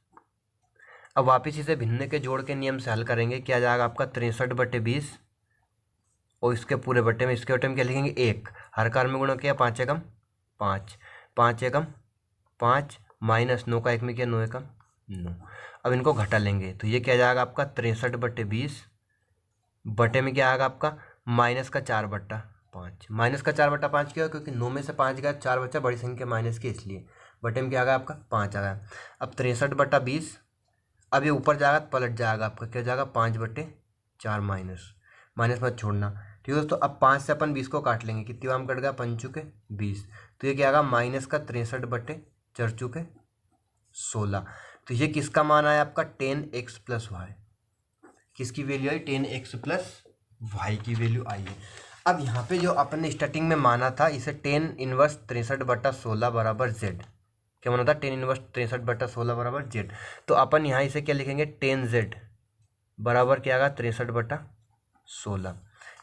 अब वापिस इसे भिन्न के जोड़ के नियम से हल करेंगे, क्या जाएगा आपका 63/20 और इसके पूरे बटे में, इसके बटे में क्या लिखेंगे 1, हर कार में गुणा किया 5 एकम 5, 5 एकम 5 माइनस 9 का 1 में किया 9 एकम 9। अब इनको घटा लेंगे तो ये क्या जाएगा आपका 63/20 बटे में क्या आएगा आपका माइनस का 4/5। माइनस का 4/5 क्यों, क्योंकि 9 में से 5 गया, 4 बचा, बड़ी संख्या माइनस की, इसलिए बटे में क्या आ गया आपका 5 आ गया। अब 63/20, अब ये ऊपर जाएगा तो पलट जाएगा आपका, क्या जाएगा 5/4 माइनस, माइनस मत छोड़ना। ठीक है दोस्तों, अब 5 से अपन 20 को काट लेंगे, कितनी बार कट गया 5 के 20, तो ये क्या आएगा माइनस का 63/4 16। तो ये किसका मान आया आपका 10x + y, किसकी वैल्यू आई 10x + y की वैल्यू आई है। अब यहाँ पे जो अपन ने स्टार्टिंग में माना था इसे 10 इनवर्स 63/16 बराबर z, क्या माना था 10 इनवर्स 63/16 बराबर z। तो अपन यहाँ इसे क्या लिखेंगे 10z बराबर क्या आएगा 63/16।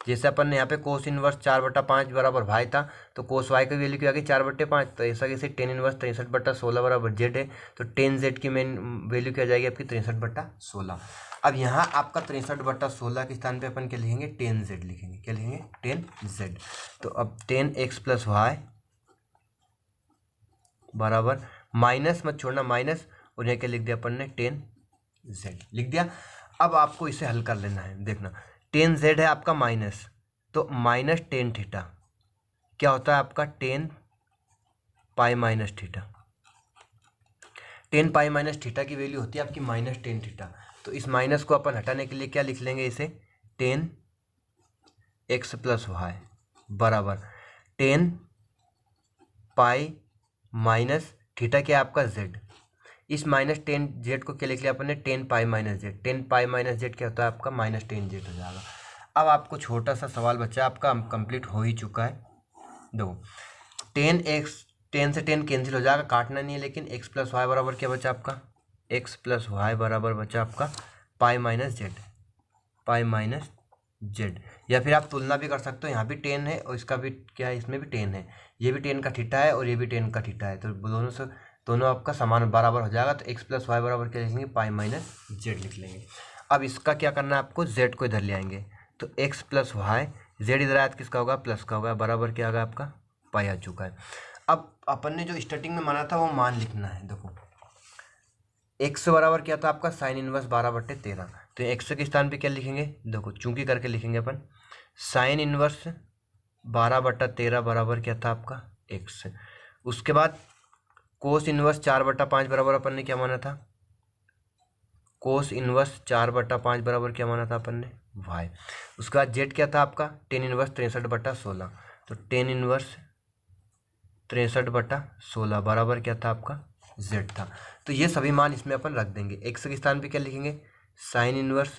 जैसे अपन ने यहाँ पे कोस इनवर्स 4/5 बराबर y था, तो कोस y की वैल्यू क्या आ गई 4/5, तो ऐसा कैसे 10 इनवर्स 63/16 बराबर z है, तो 10z की मेन वैल्यू क्या जाएगी आपकी 63/16। अब यहाँ आपका 63/16 के स्थान पे अपन क्या लिखेंगे 10z लिखेंगे, क्या लिखेंगे 10z। तो अब 10x + y बराबर, माइनस मत छोड़ना माइनस, और यहाँ क्या लिख दिया अपन ने 10z लिख दिया। अब आपको इसे हल कर लेना है, देखना 10z है आपका माइनस, तो माइनस 10 थीटा क्या होता है आपका 10 पाई माइनस थीटा। 10 पाई माइनस थीटा की वैल्यू होती है आपकी माइनस 10 थीटा। तो इस माइनस को अपन हटाने के लिए क्या लिख लेंगे इसे 10x + y बराबर 10 पाई माइनस थीटा क्या आपका z। इस माइनस 10z को क्या लिख लिया अपन ने 10 pi minus z। 10 pi minus z क्या होता है आपका माइनस 10z हो जाएगा। अब आपको छोटा सा सवाल बचा, आपका कंप्लीट हो ही चुका है। देखो 10 से 10 कैंसिल हो जाएगा, काटना नहीं है, लेकिन x + y बराबर क्या बचा आपका x + y बराबर बचा आपका pi minus z, pi minus z। या फिर आप तुलना भी कर सकते हो, यहाँ भी 10 है और इसका भी क्या है, इसमें भी 10 है, ये भी 10 का थीटा है और ये भी 10 का थीटा है, तो दोनों से दोनों आपका समान बराबर हो जाएगा। तो x + y बराबर क्या लिखेंगे पाई माइनस z लिख लेंगे। अब इसका क्या करना है आपको, z को इधर ले आएंगे, तो x + y, z इधर आया तो किसका होगा प्लस का होगा, बराबर क्या होगा आपका पाई आ चुका है। अब अपन ने जो स्टार्टिंग में माना था वो मान लिखना है। देखो x बराबर क्या था आपका साइन इनवर्स 12/13, तो x के स्थान पे क्या लिखेंगे, देखो चूंकि करके लिखेंगे अपन साइन इनवर्स 12/13 बराबर क्या था आपका x। उसके बाद कोस इनवर्स 4/5 बराबर अपन ने क्या माना था, कोस इनवर्स 4/5 बराबर क्या माना था अपन ने y। उसके बाद z क्या था आपका 10 इनवर्स 63/16, तो 10 इनवर्स 63/16 बराबर क्या था आपका z था। तो ये सभी मान इसमें अपन रख देंगे। x के स्थान पे क्या लिखेंगे sine inverse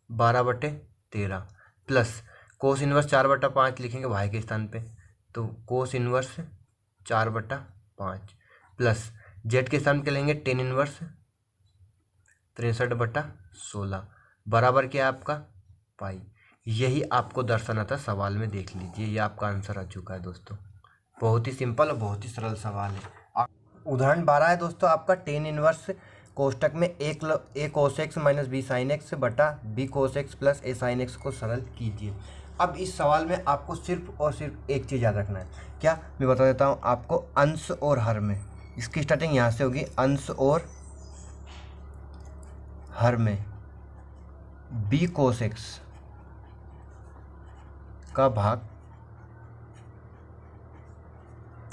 12/13 plus cos inverse 4/5 लिखेंगे y के स्थान पे, तो कोस इनवर्स 4/5 प्लस z के स्थान पे लेंगे 10 इनवर्स 63/16 बराबर क्या है आपका पाई। यही आपको दर्शाना था सवाल में, देख लीजिए ये आपका आंसर आ चुका है दोस्तों। बहुत ही सिंपल और बहुत ही सरल सवाल है। उदाहरण 12 है दोस्तों आपका 10 इनवर्स कोष्टक में a cos x - b sin x बटा b cos x + a sin x को सरल कीजिए। अब इस सवाल में आपको सिर्फ और सिर्फ एक चीज़ याद रखना है, क्या मैं बता देता हूँ आपको, अंश और हर में। इसकी स्टार्टिंग यहाँ से होगी, अंश और हर में b cos x का भाग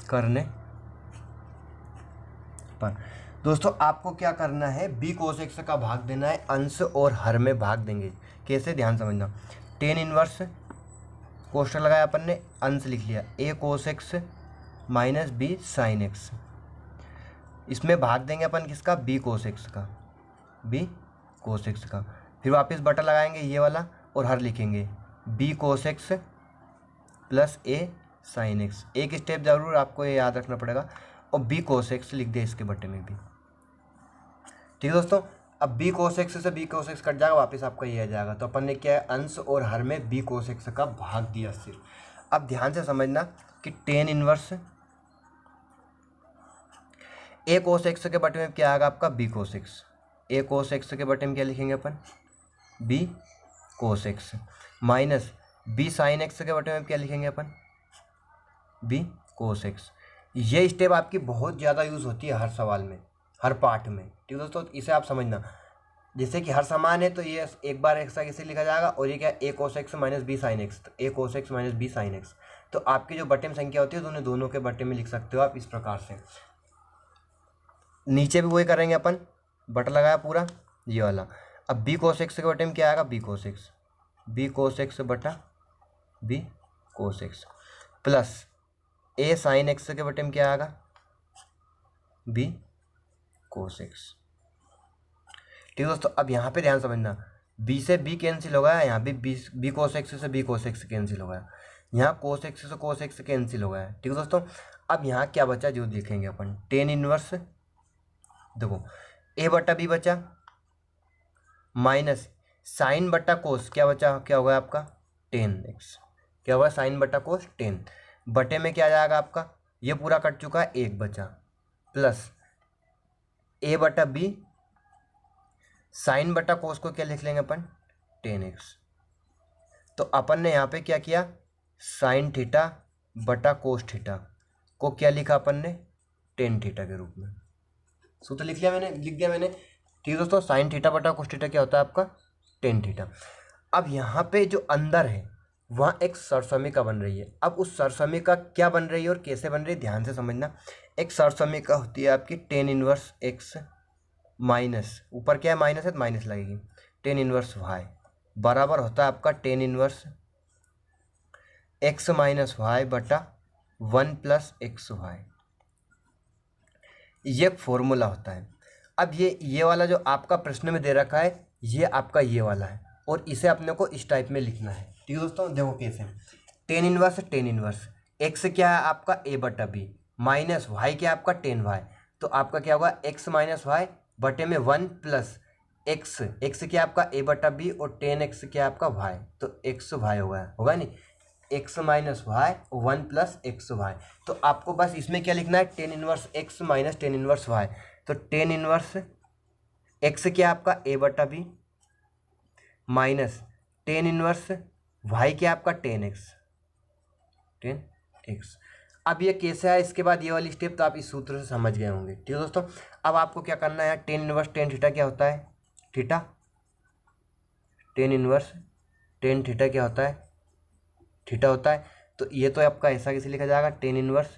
करने पर दोस्तों आपको क्या करना है, b cos x का भाग देना है, अंश और हर में भाग देंगे। कैसे, ध्यान समझना। 10 इनवर्स कोष्टक लगाया अपन ने, अंश लिख लिया a cos x - b sin x, इसमें भाग देंगे अपन किसका b cos x का, b cos x का। फिर वापस बटा लगाएंगे ये वाला और हर लिखेंगे b cos x + a sin x। एक स्टेप जरूर आपको ये याद रखना पड़ेगा, और b cos x लिख दे इसके बटे में भी। ठीक है दोस्तों, अब बी कोस एक्स से बी कोस एक्स कट जाएगा, वापस आपका ये आ जाएगा। तो अपन ने क्या है, अंश और हर में बी कोस एक्स का भाग दिया सिर्फ। अब ध्यान से समझना कि tan inverse a cos x के बटे में क्या आएगा आपका, b cos x. A cos x के बटे में क्या लिखेंगे अपन, b cos x, minus b sine x के बटे में क्या लिखेंगे अपन, बी कोस एक्स। ये स्टेप आपकी बहुत ज़्यादा यूज़ होती है हर सवाल में, हर पार्ट में, ठीक है दोस्तों। इसे आप समझना, जैसे कि हर समान है तो ये एक बार ऐसा कैसे लिखा जाएगा, और ये क्या है, a cos x minus b sine x, तो a cos x minus b sine x. तो आपकी जो बटे में संख्या होती है तो उन्हें दोनों के बटे में लिख सकते हो आप इस प्रकार से। नीचे भी वही करेंगे अपन, बटा लगाया पूरा ये वाला। अब बी कोस एक्स के बटे में क्या आएगा, b cos x, b cos x बटा b cos x, plus a sine x के बटे में क्या आएगा, बी कोस एक्स। ठीक है दोस्तों। अब यहाँ पे ध्यान समझना, बी से बी कैंसिल हो गया, यहाँ भी बी कोस एक्स से बी कोस एक्स कैंसिल हो गया, यहाँ कोस एक्स से कोस एक्स कैंसिल हो गया। ठीक है दोस्तों। अब यहाँ क्या बचा जो देखेंगे अपन, टेन इनवर्स, देखो ए बटा बी बचा, माइनस साइन बटा कोस क्या बचा, क्या होगा आपका, टेन एक्स, क्या होगा, साइन बटा कोस टेन, बटे में क्या जाएगा आपका, ये पूरा कट चुका है, एक बचा, प्लस ए बटा बी, साइन बटा कोस को क्या लिख लेंगे अपन, टेन एक्स। तो अपन ने यहाँ पे क्या किया, साइन थीटा बटा कोस थीटा को क्या लिखा अपन ने, टेन थीटा के रूप में। सूत्र लिख दिया मैंने। ठीक है दोस्तों, साइन थीटा बटा कोस थीटा क्या होता है आपका, टेन थीटा। अब यहाँ पे जो अंदर है वहाँ एक सरसमिका बन रही है। अब उस सरसमिका क्या बन रही है और कैसे बन रही है ध्यान से समझना। एक सरसमिका होती है आपकी टेन इनवर्स एक्स माइनस, ऊपर क्या है माइनस है तो माइनस लगेगी, टेन इनवर्स वाई बराबर होता है आपका tan inverse x minus y बटा वन प्लस एक्स वाई। ये फॉर्मूला होता है। अब ये वाला जो आपका प्रश्न में दे रखा है ये आपका ये वाला है, और इसे अपने को इस टाइप में लिखना है। ठीक है दोस्तों, देखो कैसे, टेन इनवर्स एक्स क्या है आपका ए बटा बी, माइनस वाई क्या है आपका टेन वाई, तो आपका क्या होगा एक्स माइनस वाई बटे में वन प्लस एक्स, एक्स क्या आपका ए बटा बी और टेन एक्स क्या आपका वाई, तो एक्स वाई होगा नहीं, x minus y one plus x y. तो आपको बस इसमें क्या लिखना है, tan inverse x minus tan inverse y, तो टेन इनवर्स एक्स क्या आपका ए बटा b minus tan inverse y क्या आपका टेन एक्स। अब ये कैसे है, इसके बाद ये वाली स्टेप तो आप इस सूत्र से समझ गए होंगे। ठीक है दोस्तों। अब आपको क्या करना है, टेन इनवर्स टेन थीटा क्या होता है, theta, tan inverse tan theta क्या होता है, थीटा होता है। तो ये तो आपका ऐसा कैसे लिखा जाएगा, टेन इनवर्स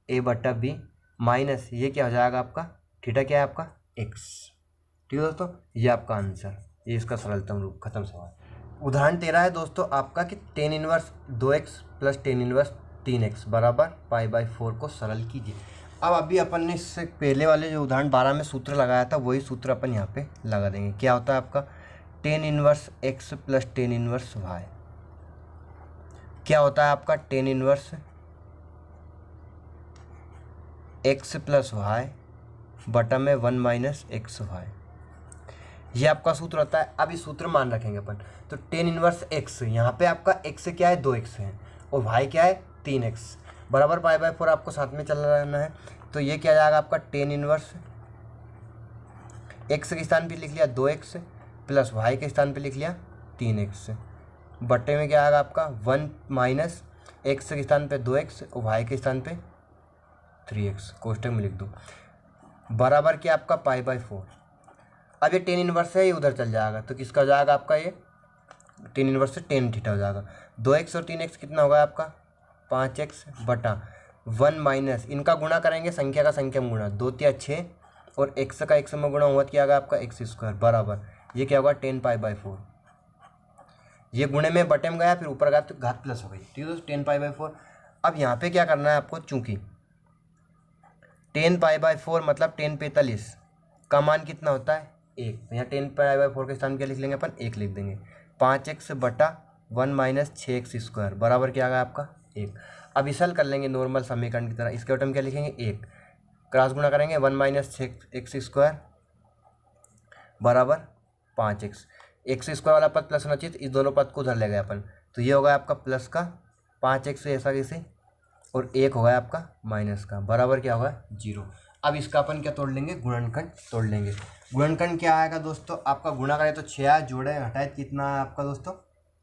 ए बटा बी माइनस ये क्या हो जाएगा आपका, थीटा क्या है आपका एक्स। ठीक है दोस्तों, ये आपका आंसर, ये इसका सरलतम रूप, खत्म सवाल। उदाहरण 13 है दोस्तों आपका कि tan inverse 2x plus tan inverse 3x बराबर पाई बाई 4 को सरल कीजिए। अब अभी अपन ने इससे पहले वाले जो उदाहरण 12 में सूत्र लगाया था वही सूत्र अपन यहाँ पे लगा देंगे। क्या होता है आपका, tan inverse x plus tan inverse y, क्या होता है आपका tan inverse x plus y बटा में वन माइनस एक्स वाई, ये आपका सूत्र होता है। अब इस सूत्र मान रखेंगे अपन, तो टेन इनवर्स x, यहाँ पे आपका x क्या है 2x है और y क्या है 3x बराबर पाई बाई 4 आपको साथ में चलना रहना है। तो ये क्या जाएगा आपका टेन इनवर्स x के स्थान पे लिख लिया 2x प्लस y के स्थान पे लिख लिया 3x, बटे में क्या आएगा आपका वन माइनस एक्स के स्थान पे 2x और y के स्थान पे 3x, कोष्टक में लिख दो, बराबर क्या आपका पाई बाई 4। अब ये टेन इनवर्स है, ये उधर चल जाएगा, तो किसका हो जाएगा आपका, ये टेन इनवर्स से टेन थीटा हो जाएगा। 2x और 3x कितना होगा आपका 5x बटा वन माइनस, इनका गुणा करेंगे संख्या का संख्या में गुणा, 2 तिया 6 और x का x में गुणा हुआ क्या आएगा आपका एक्स स्क्वायर बराबर ये क्या होगा 10 पाई बाई 4। ये गुणे में बटे में गया फिर ऊपर गया तो घात प्लस हो गई। ठीक है दोस्तों, 10 पाई बाई 4। अब यहाँ पे क्या करना है आपको, चूंकि 10 पाई बाई 4 मतलब 10 45 का मान कितना होता है 1, तो यहाँ 10 पाई बाई 4 के स्थान क्या लिख लेंगे अपन 1 लिख देंगे, 5x बटा वन माइनस 6x स्क्वायर बराबर क्या आ गया आपका 1। अब इस हल कर लेंगे नॉर्मल समीकरण की तरह, इसके बटे में क्या लिखेंगे 1, क्रॉस गुणा करेंगे वन माइनस 6x स्क्वायर बराबर 5x। एक्स स्क्वायर वाला पद प्लस होना चाहिए, तो इस दोनों पद को उधर ले गए अपन, तो ये होगा आपका प्लस का 5x ऐसा कैसे, और एक होगा आपका माइनस का, बराबर क्या होगा 0। अब इसका अपन क्या तोड़ लेंगे, गुणनखंड तोड़ लेंगे। गुणनखंड क्या आएगा दोस्तों, आपका गुणा करें तो 6 आए, जोड़े घटाए कितना है आपका दोस्तों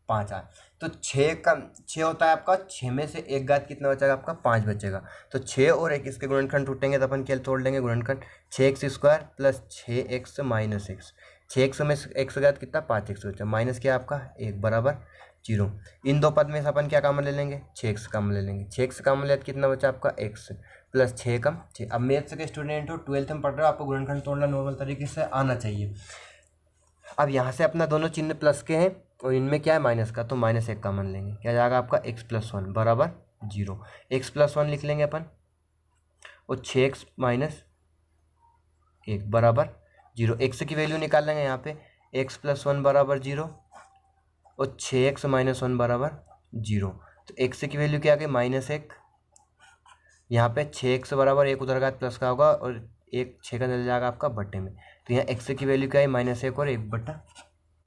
5 आए। तो 6 होता है आपका, 6 में से एक घात कितना बचेगा आपका 5 बचेगा। तो 6 और 1 इसके गुणनखंड टूटेंगे तो अपन क्या तोड़ लेंगे गुणनखंड, 6x square plus 6x minus x. 6x में से x घात कितना 5x बचा, माइनस क्या आपका 1 बराबर 0। इन दो पद में से अपन क्या कॉमन ले लेंगे, 6x कॉमन ले लेंगे। 6x कॉमन ले कितना बचा आपका x प्लस 6 कम 6। अब मैथ्स के स्टूडेंट हो, 12th में पढ़ रहे हो, आपको गुणनखंड तोड़ना नॉर्मल तरीके से आना चाहिए। अब यहाँ से अपना दोनों चिन्ह प्लस के हैं और इनमें क्या है माइनस का, तो -1 कॉमन लेंगे, क्या जाएगा आपका x प्लस 1 बराबर 0। x प्लस 1 लिख लेंगे अपन, और 6x माइनस 1 बराबर 0। x की वैल्यू निकाल लेंगे यहाँ पे, x प्लस 1 बराबर 0 और 6x माइनस 1 बराबर 0। तो x की वैल्यू क्या आ गई -1, यहाँ पे 6x बराबर 1 उधर का प्लस का होगा और 1 6 का चल जाएगा आपका बट्टे में, तो यहाँ x की वैल्यू क्या है -1 और 1/।